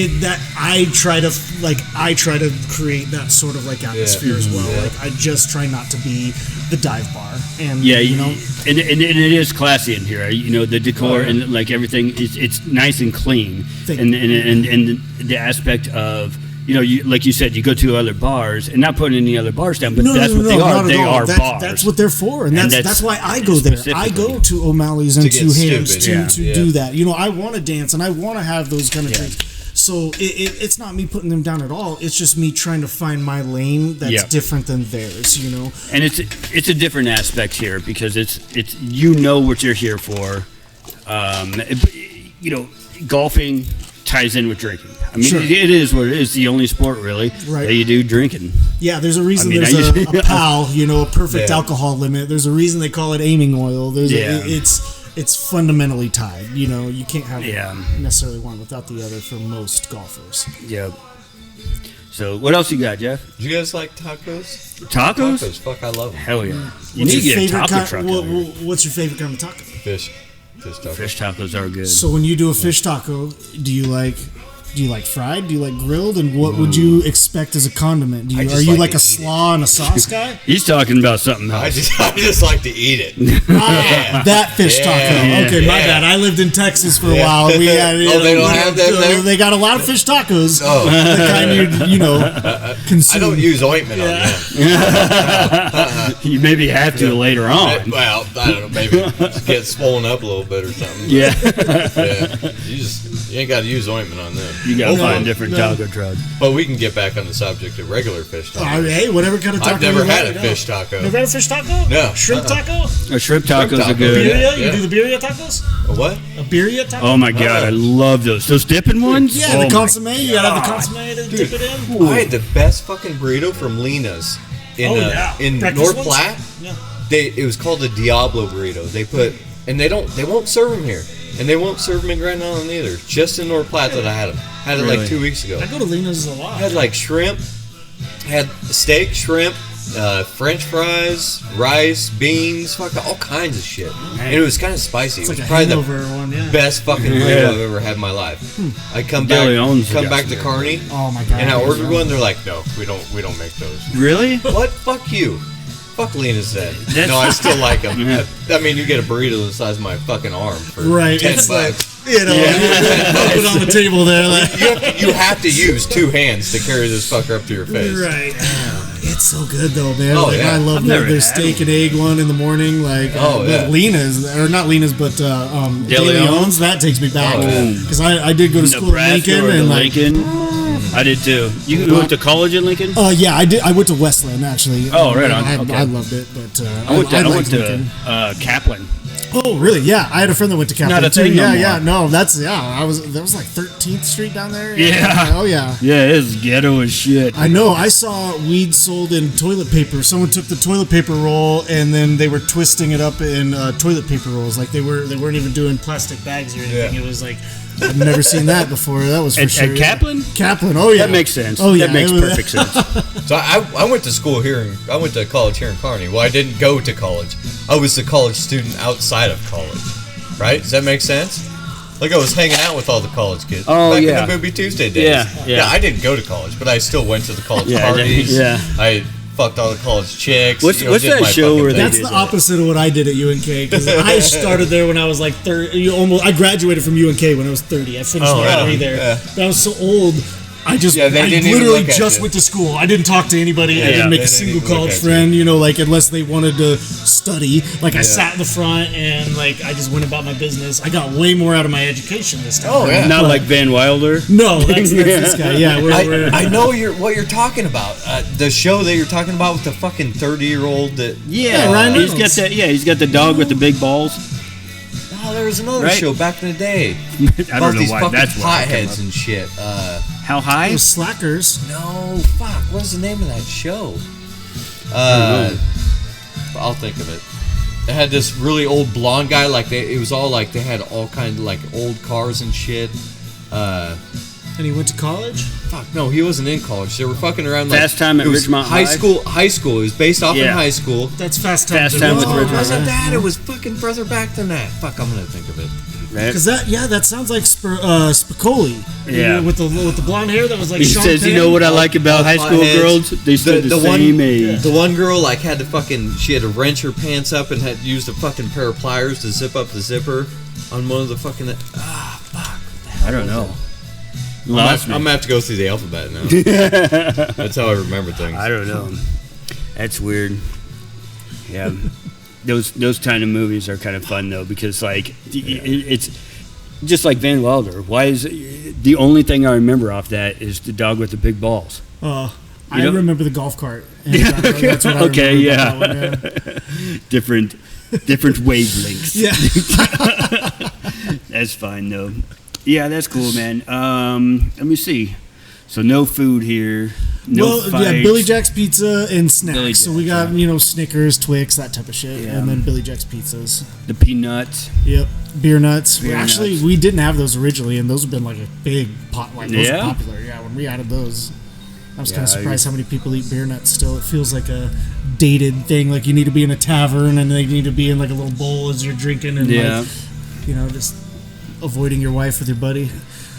I try to create that sort of like atmosphere as well. Like, I just try not to be the dive bar. And you know, and it is classy in here. You know, the decor and like everything. It's nice and clean, and the aspect of. You know, like you said, you go to other bars, and not putting any other bars down, but that's what they are. They are bars. That's what they're for, and that's why I go there. I go to O'Malley's and to Hams to do that. You know, I want to dance and I want to have those kind of drinks. So it's not me putting them down at all. It's just me trying to find my lane that's different than theirs. You know, and it's a different aspect here because it's you know what you're here for. You know, golfing ties in with drinking. I mean, it is what it is. The only sport really that you do drinking. Yeah, there's a reason there's a PAL, you know, a perfect alcohol limit. There's a reason they call it aiming oil. It's it's fundamentally tied. You know, you can't have Yeah. necessarily one without the other for most golfers. Yep. So what else you got, Jeff? Do you guys like tacos? Tacos? Tacos, fuck, I love them. Hell yeah. You What's need to your get a favorite taco kind? truck. out here. What's your favorite kind of taco? Fish tacos. Fish tacos are good. So when you do a fish taco, do you like fried? Do you like grilled? And what would you expect as a condiment? I Are just you like like to a eat slaw and a sauce guy? He's talking about something I else. just like to eat it. That fish Yeah. taco. Okay, my Yeah. bad. I lived in Texas for a Yeah. while. We had, Oh, they don't have that there? They got a lot of fish tacos. Oh. The kind you consume. I don't use ointment on them. You maybe have to later on. Well, I don't know. Maybe get swollen up a little bit or something. Yeah. Yeah. You ain't got to use ointment on them. You gotta No, find different no. taco trucks. But we can get back on the subject of regular fish tacos. Hey, whatever kind of taco. I've never you had like, a fish taco. Never had a fish taco? No. Shrimp taco? Shrimp tacos are taco, good. yeah. Birria? You do the birria tacos? A what? A birria taco? Oh my god, I love those. Those dipping ones? Yeah, Oh the my consomme. You gotta have the God. consomme to dip it in. I had the best fucking burrito from Lena's in Oh, yeah. in Breakfast North ones? Platte. Yeah. It was called the Diablo burrito. They won't serve them here, and they won't serve them in Grand Island either. Just in North Platte that I had them. Had it Really? like 2 weeks ago. I go to Lena's a lot. Had like shrimp, had steak, shrimp, French fries, rice, beans, fucking all kinds of shit. And it was kind of spicy. It's It was like a probably the hangover one, yeah. best fucking burrito I've ever had in my life. I come back DeLeon's to got Kearney, Oh my god. and I ordered one. They're like, no, we don't make those. Really? What? Fuck you. Fuck Lena said. That's- No, I still like them. Yeah. I mean, you get a burrito the size of my fucking arm for Right, $10. it's like, you know, put it on the table there. Like, you have to use two hands to carry this fucker up to your face. right. It's so good though, man. Oh, like, yeah. I love I've their never had steak one. and egg one in the morning. Like, Oh, yeah. Lena's, or not Lena's, but DeLeon's. That takes me back Oh, yeah. because I did go to school in Nebraska Lincoln or and to like. Lincoln. I did too. You went to college in Lincoln? Yeah, I did. I went to Westland actually. Oh, right on. I, Okay. I loved it, but I went liked to Lincoln. Kaplan. Oh, really? Yeah, I had a friend that went to Kaplan Not a too. thing no Yeah, more. yeah. No, that was like 13th Street down there. Yeah. Oh yeah. Yeah, it's ghetto as shit. I know. I saw weed sold in toilet paper. Someone took the toilet paper roll and then they were twisting it up in toilet paper rolls. Like they weren't even doing plastic bags or anything. Yeah. It was like I've never seen that before. That was for At sure. Kaplan? Kaplan. Oh yeah. That makes sense. Oh yeah. That makes It was- perfect sense. So I went to school here. I went to college here in Kearney. Well, I didn't go to college. I was a college student outside of college. Right? Does that make sense? Like I was hanging out with all the college kids. Oh, back yeah. in the Movie Tuesday days. Yeah. I didn't go to college, but I still went to the college Yeah, parties. yeah. I fucked all the college chicks. What's did that my show fucking where thing. they That's did the that. opposite of what I did at UNK because I started there when I was like 30. I graduated from UNK when I was 30. I finished Oh, my right. degree there. Yeah. But I was so old. I Yeah, they I didn't even literally look at just you. went to school. I didn't talk to anybody. I Yeah, didn't make they a didn't single even look college at you. friend. Like unless they wanted to study. Like I Yeah. sat in the front and like I just went about my business. I got way more out of my education this time. Oh, yeah. Not like Van Wilder. No, that's this guy. Yeah, we're I know what you're talking about. The show that you're talking about with the fucking 30-year-old that. Yeah, Ryan he's got Reynolds. that. Yeah, he's got the dog with the big balls. Oh, there was another Right. show back in the day. I About don't know these why fucking that's why it came potheads up. and shit. How high? Those slackers. No, fuck. What's the name of that show? I'll think of it. It had this really old blonde guy. It was all like they had all kind of like old cars and shit. And he went to college. Fuck, no, he wasn't in college. They were fucking around like Fast Time at it was Ridgemont High High? School. High school. It was based off in Yeah. high school. That's Fast Time. Fast Time with No, it Ridgemont wasn't High. that. It was fucking further back than that. Fuck, I'm gonna think of it. Right? Because that sounds like Spicoli. Yeah. With the blonde hair that was like. He Sean says, "You Penn." know what I like about high school Potheads. girls? They stood the same age." The one girl like had to fucking. She had to wrench her pants up and had used a fucking pair of pliers to zip up the zipper on one of the fucking. Fuck. I don't know. I'm Lost me. gonna have to go through the alphabet now. That's how I remember things. I don't know. That's weird. Yeah, those kind of movies are kind of fun though because like it's just like Van Wilder. Why is the only thing I remember off that is the dog with the big balls? I know- remember the golf cart. And that's what I Okay, remember yeah. about that one, yeah. different wavelengths. Yeah. That's fine though. Yeah, that's cool, man. Let me see. So no food here. No fights. Billy Jack's Pizza and snacks. Billy So we Jack's, got, Snickers, Twix, that type of shit. Yeah. And then Billy Jack's Pizzas. The peanuts. Yep. Beer nuts. Beer Actually, nuts. we didn't have those originally, and those have been like a big pot. Like, those Yeah? are popular. Yeah, when we added those. I was Yeah, kind of surprised how many people eat beer nuts still. It feels like a dated thing. Like, you need to be in a tavern, and they need to be in like a little bowl as you're drinking, and just avoiding your wife with your buddy.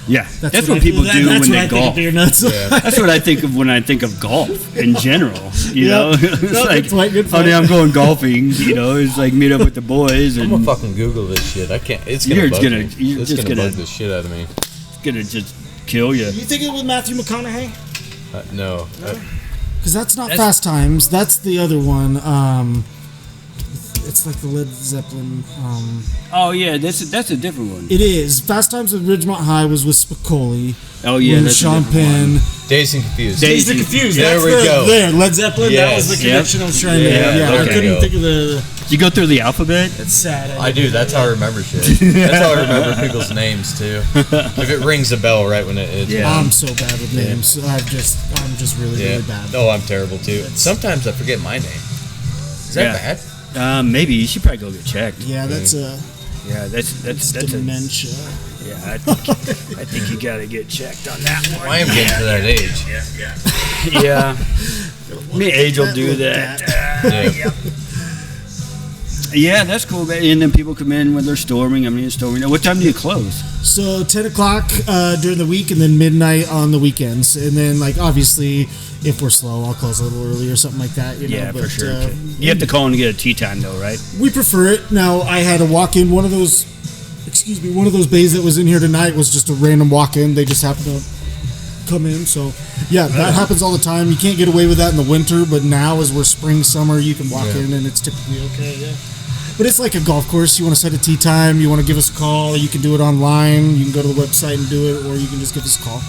Yeah, that's what people do when they golf. Beer nuts. Yeah. That's what I think of when I think of golf in general. You know, it's like, good point. oh, yeah, I'm going golfing. It's like meet up with the boys, I'm and gonna fucking Google this shit. I can't. It's gonna You're bug gonna- me. you're It's just gonna gonna- bug the shit out of me. it's gonna just kill you. You thinking with Matthew McConaughey? No. Because that's not Fast Times. That's the other one. It's like the Led Zeppelin. Oh yeah, that's a different one. It is. Fast Times at Ridgemont High was with Spicoli. Oh yeah, with that's Sean a different Penn. one. Dazed and Confused. Dazed Dazed and Confused. There That's we go. There, Led Zeppelin. That was the Yes. connection I was trying to Yeah, make. Yeah, I okay. couldn't think of the. Did you go through the alphabet? It's sad. I do. That's how I remember shit. That's how I remember people's names too. If it rings a bell right when it's Yeah. I'm so bad with names. I'm just really, yeah. really bad. Oh, I'm terrible too. Sometimes I forget my name. Is that bad? Maybe you should probably go get checked. Yeah, that's a That's dementia. I think you gotta get checked on that one. I am getting to that age. Yeah, me and Age will do that. Yeah. Yeah, that's cool. And then people come in when they're storming. I mean, it's storming. What time do you close? So 10 o'clock during the week, and then midnight on the weekends. And then, like, obviously, if we're slow, I'll close a little early or something like that. Yeah, but, for sure. You have to call in to get a tea time, though, right? We prefer it. Now, I had to walk in one of those bays that was in here tonight was just a random walk in. They just happened to come in. So, yeah, that happens all the time. You can't get away with that in the winter, but now as we're spring, summer, you can walk in and it's typically okay, yeah. But it's like a golf course. You want to set a tee time, you want to give us a call, you can do it online, you can go to the website and do it, or you can just give us a call.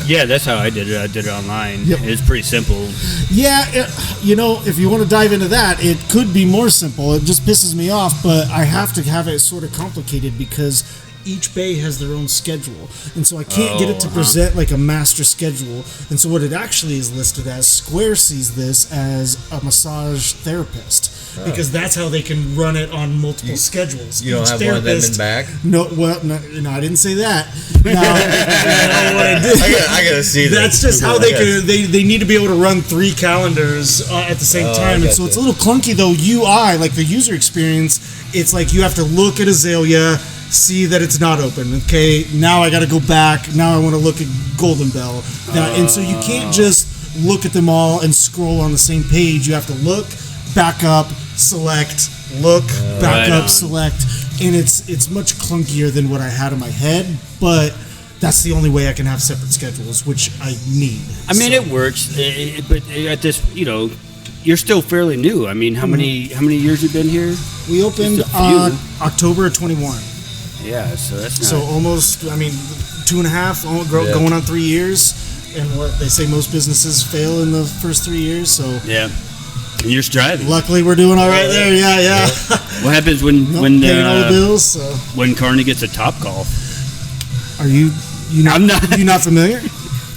Yeah, that's how I did it. I did it online. Yep. It's pretty simple. Yeah, if you want to dive into that, it could be more simple. It just pisses me off, but I have to have it sort of complicated because each bay has their own schedule. And so I can't get it to present like a master schedule. And so what it actually is listed as, Square sees this as a massage therapist. Because that's how they can run it on multiple schedules. You don't Each have one of them in back? No, well, no, I didn't say that. Now, what I did. I gotta see that. That's just how they can. They need to be able to run 3 calendars at the same time, and so it's a little clunky though. UI, like the user experience, it's like you have to look at Azalea, see that it's not open. Okay, now I got to go back. Now I want to look at Golden Bell, and so you can't just look at them all and scroll on the same page. You have to look, back up, select, look, back up, select, and it's much clunkier than what I had in my head, but that's the only way I can have separate schedules, which I need. I mean, it works, but at this, you're still fairly new. I mean, how many years have you been here? We opened October of 21. Yeah, so that's not... So almost, 2.5, going on 3 years, and what they say most businesses fail in the first 3 years, so... Yeah. And you're striving. Luckily, we're doing all right there. Yeah. What happens when paying all the bills? So. When Kearney gets a Topgolf? Are you not? You not familiar?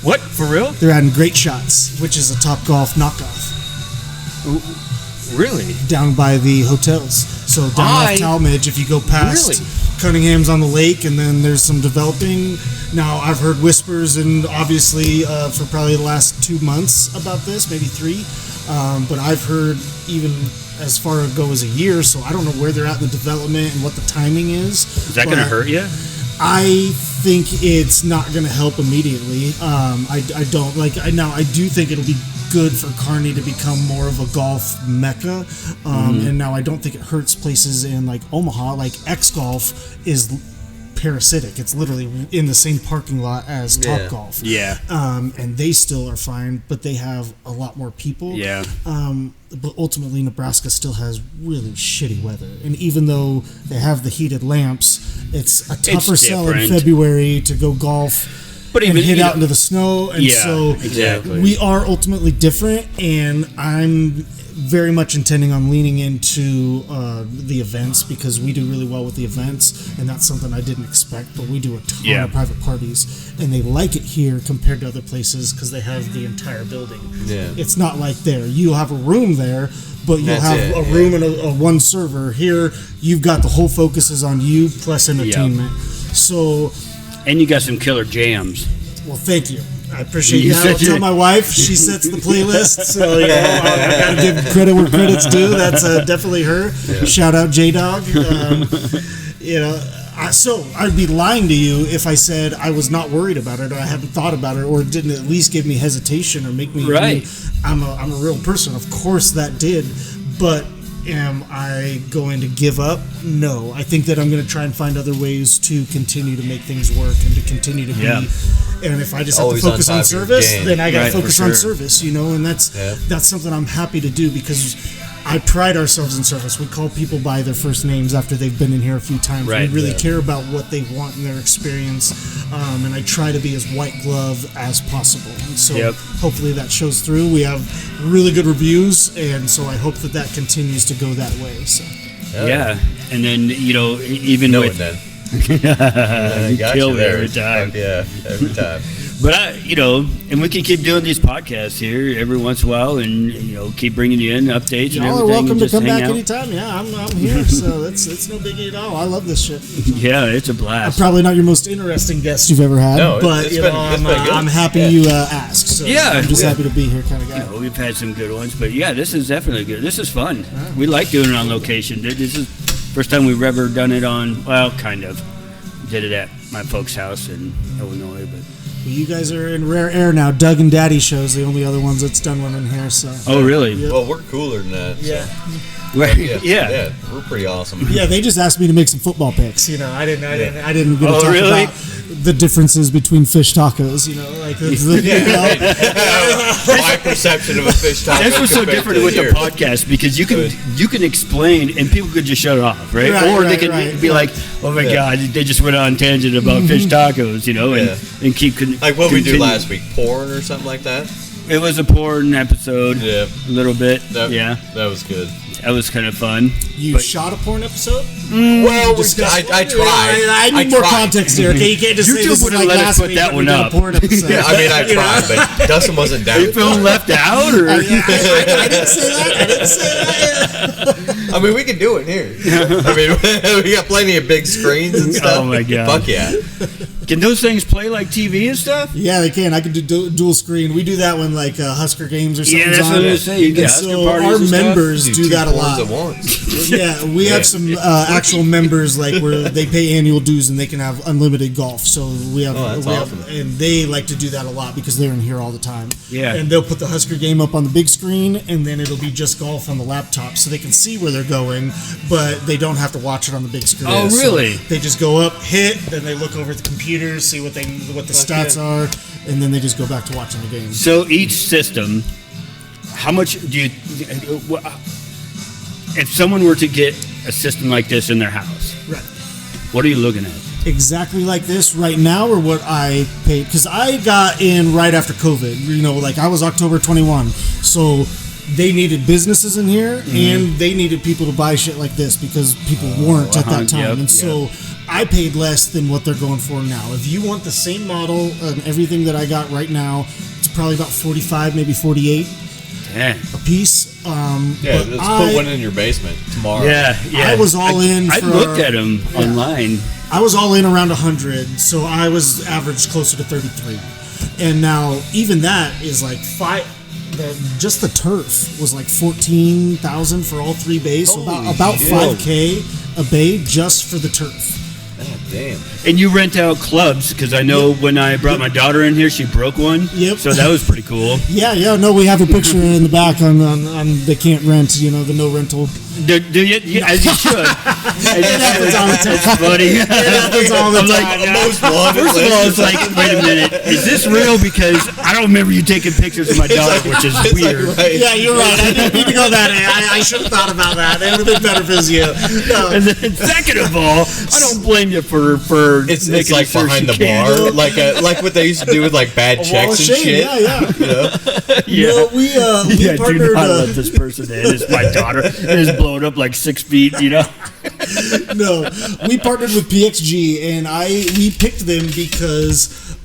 What, for real? They're adding Great Shots, which is a Topgolf knockoff. Really? Down by the hotels. So down off Talmadge, if you go past Cunningham's on the lake, and then there's some developing. Now I've heard whispers, and obviously for probably the last 2 months about this, maybe 3. But I've heard even as far ago as a year, so I don't know where they're at in the development and what the timing is. Is that going to hurt you? I think it's not going to help immediately. I don't like. I do think it'll be good for Kearney to become more of a golf mecca. And now I don't think it hurts places in like Omaha. Like X Golf is parasitic. It's literally in the same parking lot as Topgolf. Yeah. And they still are fine, but they have a lot more people. Yeah. But ultimately, Nebraska still has really shitty weather. And even though they have the heated lamps, it's a tougher sell in February to go golf. But and even, hit you out know- into the snow. And Yeah, so exactly. we are ultimately different, and I'm very much intending on leaning into the events because we do really well with the events, and that's something I didn't expect. But we do a ton of private parties, and they like it here compared to other places because they have the entire building. Yeah. It's not like there. You'll have a room there, but you'll That's have it, a yeah. room and a one server. Here, you've got the whole focus is on you plus entertainment. So, And you got some killer jams. well, thank you. I appreciate You that. said I'll tell you- my wife. She sets the playlist. So, I got to give credit where credit's due. That's definitely her. Shout out J-Dog. So I'd be lying to you if I said I was not worried about it or I hadn't thought about it or it didn't at least give me hesitation or make me Right. I'm a real person. Of course that did. But am I going to give up? No. I think that I'm going to try and find other ways to continue to make things work and to continue to be. Yeah. And if I just Always have on to focus top on of your service, game. then I got to Right, for focus on sure. service, and that's something I'm happy to do because I pride ourselves in service. We call people by their first names after they've been in here a few times. Right. We really care about what they want in their experience, and I try to be as white glove as possible. And so hopefully that shows through. We have really good reviews, and so I hope that continues to go that way. So. Yeah. And then, even No, with... then. You Got kill you me there. every time. Fuck yeah, every time. But and we can keep doing these podcasts here every once in a while, and keep bringing you in updates and Y'all are everything. welcome and to just come hang back out. anytime. Yeah, I'm here, so it's no biggie at all. I love this shit. Yeah, it's a I'm blast. probably not your most interesting guest you've ever had, No, but it's been good. I'm happy you asked. So Yeah, I'm just yeah. happy to be here, kind of guy. We've had some good ones, but yeah, this is definitely good. This is fun. We like doing it on location. This is first time we've ever done it on. Well, kind of did it at my folks' house in Illinois, but. Well, you guys are in rare air now. Doug and Daddy shows the only other ones that's done one in here. So. Oh, really? Yep. Well, we're cooler than that. So. Yeah. Yeah. We're pretty awesome. Yeah, they just asked me to make some football picks. I didn't get to Oh, talk really? about the differences between fish tacos. My perception of a fish taco. That's what's so compared different to with the yours. podcast because you can explain and people could just shut it off, right? Or they could be like, "Oh my God, they just went on tangent about fish tacos," and keep Like what we do continue. last week, porn or something like that. It was a porn episode, Yeah, a little bit. that was good. That was kind of fun. You shot a porn episode? Well, I tried. I need more context here. Okay, you can't just say YouTube this is wouldn't like let us last put week that when we one did a up. porn episode. Yeah, I mean, I tried, but Dustin wasn't down. Are you feeling left out, or I didn't say that. I mean, we can do it here. I mean, we got plenty of big screens and stuff. Oh my God. Fuck yeah! can those things play like TV and stuff? Yeah, they can. I can do dual screen. We do that when like Husker games or something. Yeah, that's what I was gonna say. You get And Husker so parties our and stuff? members do two that a porns lot. at once. Yeah, we have some actual members like where they pay annual dues and they can have unlimited golf. So we have, that's awesome. and they like to do that a lot because they're in here all the time. Yeah. and they'll put the Husker game up on the big screen, and then it'll be just golf on the laptop, so they can see where they're going, but they don't have to watch it on the big screen. Oh, So really? they just go up, hit, then they look over at the computer, see what the stats are, and then they just go back to watching the game. So each system, how much do you? If someone were to get a system like this in their house, Right. what are you looking at? Exactly like this right now, or what I paid, because I got in right after COVID. Like I was October 21, so they needed businesses in here, and they needed people to buy shit like this because people weren't at that time. Yep, and so I paid less than what they're going for now. If you want the same model and everything that I got right now, it's probably about 45, maybe 48 Damn. a piece. Yeah, but let's put one in your basement tomorrow. Yeah. I was all in I for- looked at them online. I was all in around 100, so I was averaged closer to 33. And now even that is like just the turf was like 14,000 for all three bays, so about shit. 5K a bay just for the turf. God damn. And you rent out clubs because I know when I brought my daughter in here, she broke one. Yep. So that was pretty cool. Yeah, no, we have a picture in the back on they can't rent, the no rental Do you? As you should. It happens all the time. It's funny. It happens all the time. Most wanted First of list all, is it's like, wait a minute, is this real? Because I don't remember you taking pictures of my daughter, which is it's like, weird. right. Yeah, you're right. I didn't need to go that way. I should have thought about that. It would have been better if it was you. No. And then, second of all, I don't blame you for It's making like sure behind she the bar, can't. like what they used to do with like bad A wall checks of and shame. shit. Yeah. You know? Yeah. No, we Yeah, do partnered. not let this person in. It's my daughter. It is blown up like 6 feet, you know? No, we partnered with PXG, and we picked them because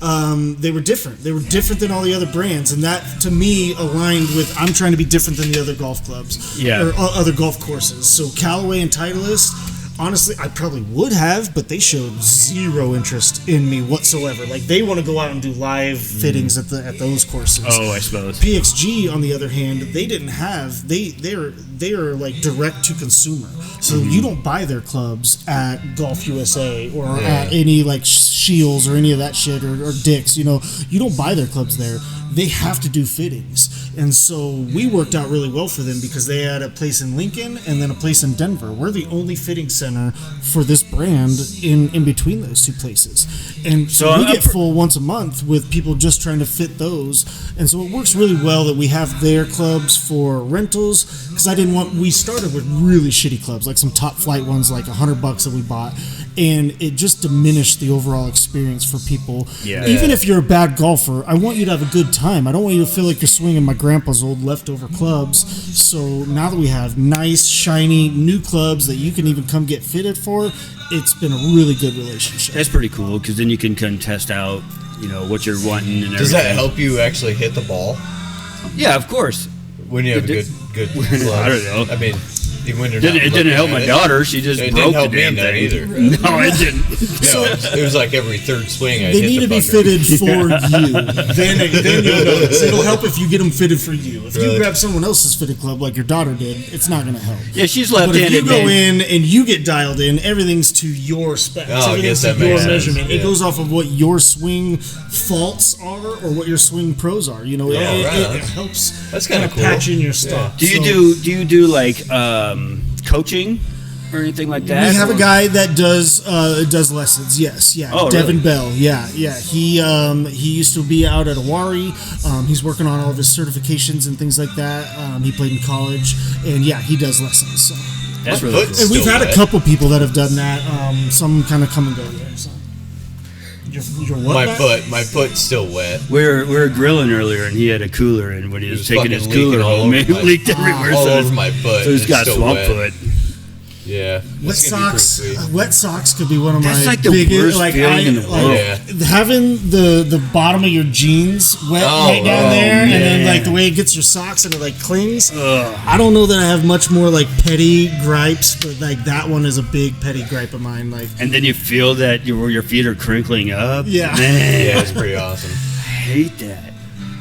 they were different. They were different than all the other brands, and that to me aligned with I'm trying to be different than the other golf clubs, Yeah. or other golf courses. So Callaway and Titleist. Honestly, I probably would have, but they showed zero interest in me whatsoever. Like they want to go out and do live fittings at those courses. Oh, I suppose. PXG, on the other hand, they didn't have they're like direct to consumer, so you don't buy their clubs at Golf USA or at any like Shields or any of that shit or Dick's. You know, you don't buy their clubs there. They have to do fittings, and so we worked out really well for them because they had a place in Lincoln and then a place in Denver. We're the only fitting center for this brand in between those two places, and so we get full once a month with people just trying to fit those, and so it works really well that we have their clubs for rentals because we started with really shitty clubs like some top flight ones like $100 that we bought, and it just diminished the overall experience for people. Yeah. Even if you're a bad golfer, I want you to have a good time. I don't want you to feel like you're swinging my grandpa's old leftover clubs. So now that we have nice, shiny, new clubs that you can even come get fitted for, it's been a really good relationship. That's pretty cool because then you can kind of test out, you know, what you're wanting and everything. Does that help you actually hit the ball Yeah, of course. when you have a good club? I don't know. I mean, even when you're It not didn't looking help at my it. daughter. She just It broke didn't help the me damn none thing. either. No, it didn't. No, it was like every third swing I They hit need the to be fucker. fitted for you. Then you'll notice. It'll help if you get them fitted for you. If you Really? grab someone else's fitted club like your daughter did, it's not going to help. Yeah, she's But if you left-handed, go man. in and you get dialed in, everything's to your specs. Oh, I Everything's guess to that your makes sense. measurement. It Yeah. goes off of what your swing faults are or what your swing pros are. You know, Oh, it right. helps. That's kinda kinda cool. patch in your stuff. Do you do like coaching or anything like that? We have Or- a guy that does lessons. Yes, yeah. Oh, Devin really? Bell. Yeah. He used to be out at Awari. He's working on all of his certifications and things like that. He played in college, and yeah, he does lessons. So. That's My really foot's cool. And we've still had a wet. couple people that have done that. Some kind of come and go there. So. Your what? My foot's still wet. We were grilling earlier, and he had a cooler, and when he was was taking his fucking leaking cooler all home, over it my- leaked everywhere. all so over my foot. So he's It's got still swamp wet. foot. Yeah. Wet It's gonna be socks. pretty sweet. Wet socks could be one of That's my like the biggest. worst Like feeling in the world. Yeah. having the bottom of your jeans wet Oh, right down there, and then man. like the way it gets your socks and it like clings. Ugh. I don't know that I have much more like petty gripes, but like that one is a big petty gripe of mine. Like And then you feel that your feet are crinkling up. Yeah. Man, Yeah, it's pretty awesome. I hate that.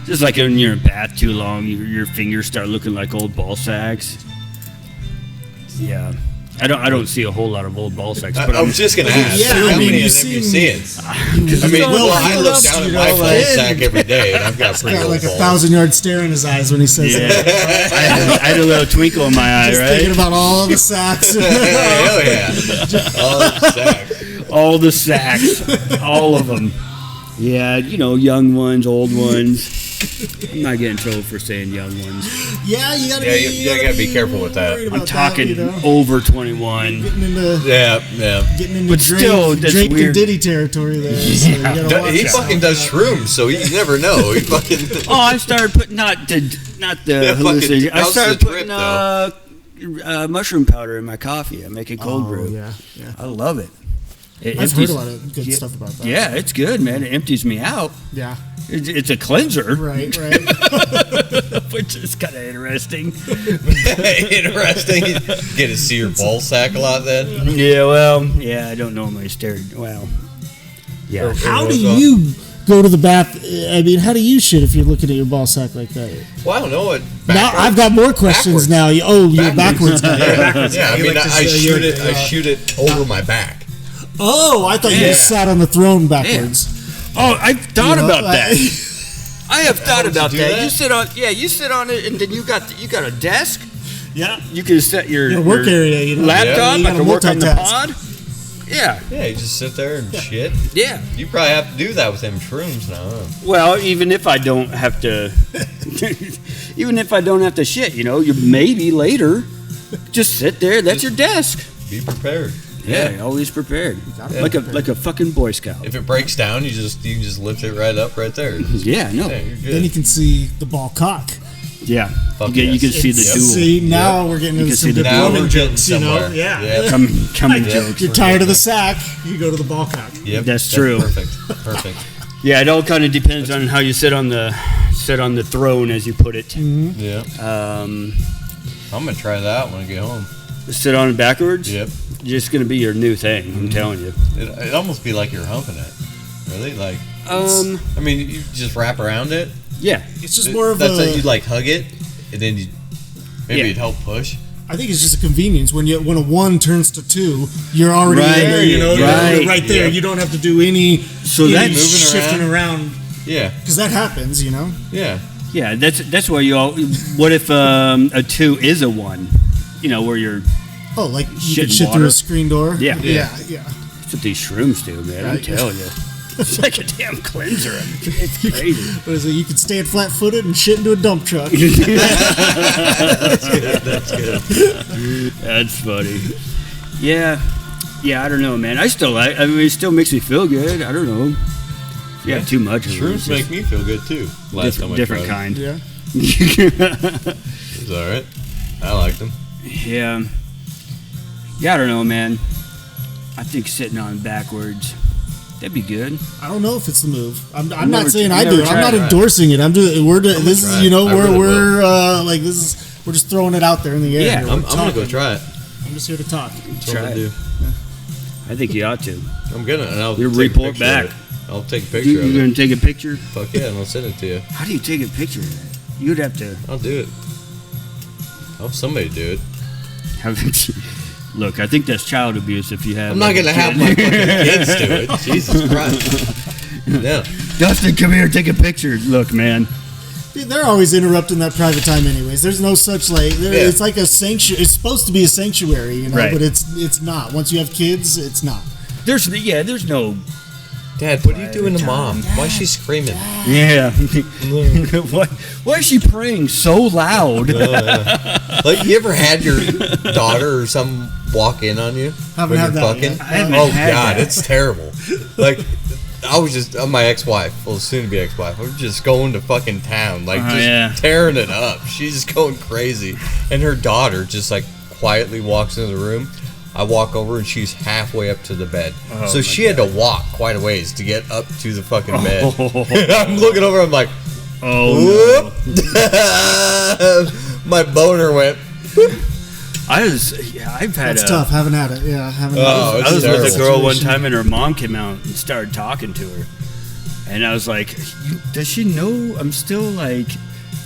Just like when you're in bath too long, your fingers start looking like old ball sacks. Yeah. I don't see a whole lot of old ball sacks, but I was just gonna ask. Yeah, how I mean, many you of them you see seeing? I I mean, well, I he look loves, down you at know, my like- ball sack every day, and I've got pretty got old like a balls. 1,000-yard stare in his eyes when he says yeah, that. I had a little twinkle in my eye, Just right? thinking about all the sacks. Hell yeah! All the sacks. All the sacks, all of them. Yeah, young ones, old ones. I'm not getting in trouble for saying young ones. Yeah, you gotta Yeah, be. you gotta be careful with that. worried I'm about talking that, you know? over 21. Getting into Yeah. getting into But Drake, still, that's Drake weird. and Diddy territory there. So you gotta watch He out. fucking does shrooms, so you never know. He fucking. Oh, I started putting not the Yeah, fucking- hallucination. I how's started the drip, putting mushroom powder in my coffee. I make it cold Oh, brew. yeah. I love it. It I've heard empties- a lot of good stuff about that. Yeah, it's good, man. It empties me out. Yeah. It's a cleanser, Right. which is kind of interesting. Interesting. Get to see your ball sack a lot then. Yeah, well, I don't normally stare. Well, yeah. How do you go to the bath? I mean, how do you shit if you're looking at your ball sack like that? Well, I don't know what. Now I've got more questions Backwards. now. Oh, you're backwards guy. Yeah, I You mean, like to I say shoot you're- it. I shoot it over my back. Oh, I thought you Yeah. just sat on the throne backwards. Oh, I thought You know, about that. I have thought would you about do that. that? You sit on it, and then you got a desk. Yeah. You can set your work area, you know. laptop. You I gotta can work on the multitask. pod. Yeah. Yeah, you just sit there and shit. Yeah. You probably have to do that with them shrooms now, huh? Well, even if I don't have to, shit, you know, you maybe later just sit there. That's your desk. Be prepared. Yeah, always prepared. Yeah. Like a fucking Boy Scout. If it breaks down, you can just lift it right up right there. Yeah, no. Yeah, you're good. Then you can see the ball cock. Yeah. Fuck You can yes. see the Yep. duel. See, now we're getting You into can some see the good now plumbing we're getting jokes, you know? somewhere. Yeah. Yeah. Coming Yeah. jokes. You're tired of the sack, you go to the ball cock. Yep, That's true. Perfect. Yeah, it all kind of depends on how you sit on the throne, as you put it. Yeah. Um, I'm gonna try that when I get home. sit on it backwards. Yep. Just gonna be your new thing. I'm telling you. It almost be like you're humping it. Really? Like. Um, I mean, you just wrap around it. Yeah. It's just more of That's a. like you like hug it, and then maybe Yeah. it'd help push. I think it's just a convenience. When a 1 turns to 2, you're already Right. there. You know, Right. you're right there. Yep. You don't have to do any. So any that's- Moving shifting around Yeah. because that happens. You know. Yeah. Yeah. That's why you all. What if a 2 is a 1? You know, where you're. Oh, like you Shit can in shit water. through a screen door. Yeah. Yeah. That's what these shrooms do, man. I'm Right. telling you. It's like a damn cleanser. It's crazy. What is it? You can stand flat-footed and shit into a dump truck. That's good. That's funny. Yeah. Yeah, I don't know, man. I mean, it still makes me feel good. I don't know. Yeah, too much of it. Shrooms It's just make me feel good too. Last time I different tried kind. Yeah. it. It's all right. I liked them. Yeah. Yeah, I don't know, man. I think sitting on backwards, that'd be good. I don't know if it's the move. I'm never- not saying I've I do never it. I'm not tried it. endorsing it. I'm doing. This try is it. you know I really we're like this is we're just throwing it out there in the air. Yeah, here. I'm We're gonna go talking. try it. I'm just here to talk. That's what Try I'm it. gonna do. I think you ought to. I'm gonna. And I'll Your take a report picture of back. it. I'll take a picture You're of going it. to take a picture? Fuck yeah, and I'll send it to you. How do you take a picture of that? You'd have to I'll do it. I'll have somebody do it. have it. Look, I think that's child abuse if you have. I'm not gonna have my fucking kids do it. Jesus Christ. No. Dustin, come here, take a picture. Look, man. Dude, they're always interrupting that private time, anyways. There's no such like. Yeah. It's like a sanctuary. It's supposed to be a sanctuary, you know, Right. but it's not. Once you have kids, it's not. There's no. Dad, what are you doing to Mom? Why is she screaming? Yeah. why is she praying so loud? Like, you ever had your daughter or some walk in on you Haven't when had you're that fucking? yet. I haven't Oh had God, that. it's terrible. Like, I was just my ex-wife, well, soon-to-be ex-wife. I was just going to fucking town, like just yeah. tearing it up. She's just going crazy, and her daughter just like quietly walks into the room. I walk over and she's halfway up to the bed, so she had to walk quite a ways to get up to the fucking bed. I'm looking over, I'm like, Oh, whoop. My boner went. I've had That's tough. Haven't had it. Yeah, haven't. Oh, had it. I was with a terrible. girl one time, and her mom came out and started talking to her, and I was like, "Does she know I'm still like,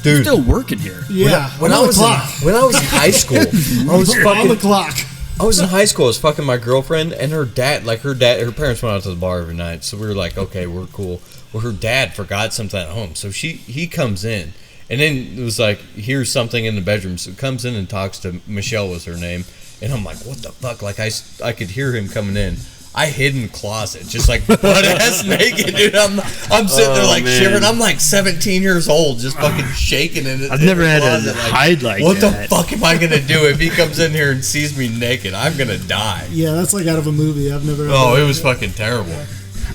Dude. I'm still working here?" Yeah, When I'm I on was the clock. when I was in high school, I was on the fucking. clock. I was in high school. I was fucking my girlfriend and her dad. Like her parents went out to the bar every night, so we were like, okay, we're cool. Well, her dad forgot something at home, so he comes in, and then it was like, here's something in the bedroom. So comes in and talks to Michelle, was her name, and I'm like, what the fuck? Like I could hear him coming in. I hid in the closet, just like butt ass naked, dude. I'm sitting there like man. shivering. I'm like 17 years old, just fucking shaking in it. I've never had to closet, hide like what that. the fuck am I gonna do if he comes in here and sees me naked? I'm gonna die. Yeah, that's like out of a movie. I've never. Oh, it was fucking terrible.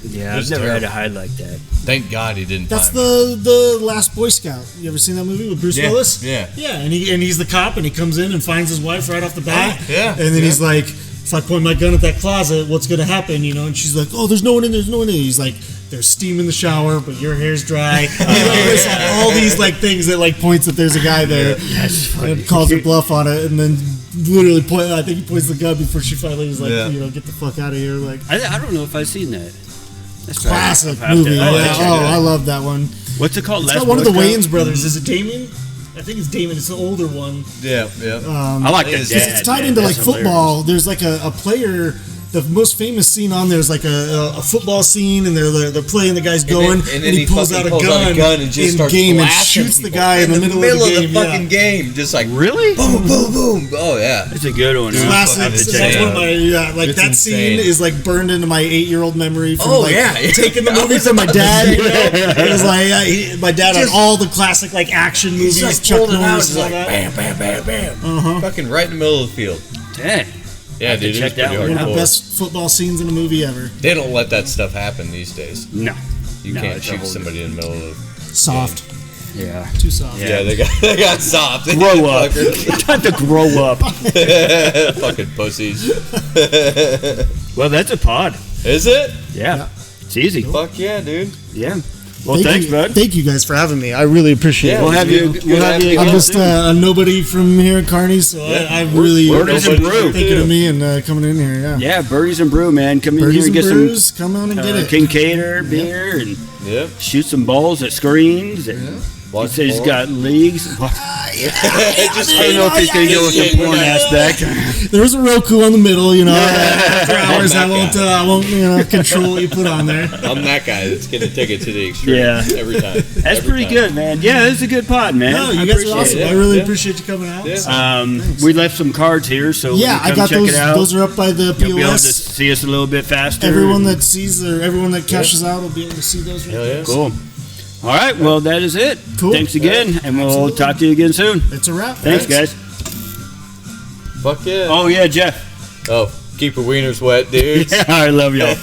Yeah, It was I've never had terrible. to hide like that. Thank God he didn't. That's find me. the Last Boy Scout. You ever seen that movie with Bruce Yeah, Willis? yeah. Yeah, and he's the cop, and he comes in and finds his wife right off the bat. Oh, yeah, And then yeah. he's like, if I point my gun at that closet, what's gonna happen? You know? And she's like, oh, there's no one in there. There's no one in there. He's like, there's steam in the shower, but your hair's dry. You know, there's all these like things that like points that there's a guy there. That's funny. And calls her bluff on it, and then literally I think he points the gun before she finally was like, Yeah. you know, get the fuck out of here. Like I don't know if I've seen that. That's classic I'll have to- movie. I'll Yeah. have to check it Oh, out. I love that one. What's it called? It's Last got one of the Boy Scout? Wayans brothers. Is it Damien? I think it's Damien. It's the older one. Yeah, yeah. I like the It's- dad. It's tied man. into like That's football. hilarious. There's like a player the most famous scene on there is like a football scene, and they're playing, the guy's going, and then he pulls out a gun and just in starts game and blasting shoots the people guy in the middle of the game. fucking game. Just like Really? boom, boom, boom. Oh yeah. It's a good one. Huh? Classic. Fucking That's insane. one of my like It's that insane. scene is like burned into my 8-year-old memory from Oh, like yeah. taking the movie from my dad. You know? It was like my dad had all the classic like action movies, Just like Chuck pulled it out, Norris, just and all like that. bam, bam, bam, bam. Fucking right in the middle of the field. Dang. Yeah, to dude, it check was that pretty one One of the hardcore. best football scenes in a movie ever. They don't let that stuff happen these days. No. You No, can't it's a shoot whole somebody in the middle of. Soft, Yeah. too soft. Yeah, they got soft. They Grow up. fuckers. Time to grow up. Fucking pussies. Well, that's a pod. Is it? Yeah. It's easy. Fuck yeah, dude. Yeah. Well, thanks, you, bud. Thank you guys for having me. I really appreciate Yeah, it. We'll have you. We'll have you. I'm again just soon. a nobody from here in Kearney, so I really Birdies and appreciate you Brew. thinking of me and coming in here. Yeah. Yeah, Birdies and Brew, man. Come in Birdies here and and get Brews, come on and some get it. Kincaid beer and Yep. shoot some balls at screens. And he said he's got leagues. I don't know if he's going to go with the porn aspect. There's a Roku on the middle, you know. After hours, I won't control what you put on there. I'm that guy that's gonna take it to the extreme. Yeah. Every time. That's Every pretty time. good, man. Yeah, it's a good pod, man. No, you I guys are appreciate awesome. it. I really Yeah. appreciate you coming out. Yeah. We left some cards here, so Yeah, when I you come got check those. it out, Those are up by the you'll be able to POS. see us a little bit faster. Everyone that sees or everyone that cashes out will be able to see those. Hell yeah. Cool. All right, well, that is it. Cool. Thanks again, and we'll Absolutely. talk to you again soon. It's a wrap. Thanks, guys. Fuck yeah. Oh, yeah, Jeff. Oh, keep your wieners wet, dudes. Yeah, I love y'all.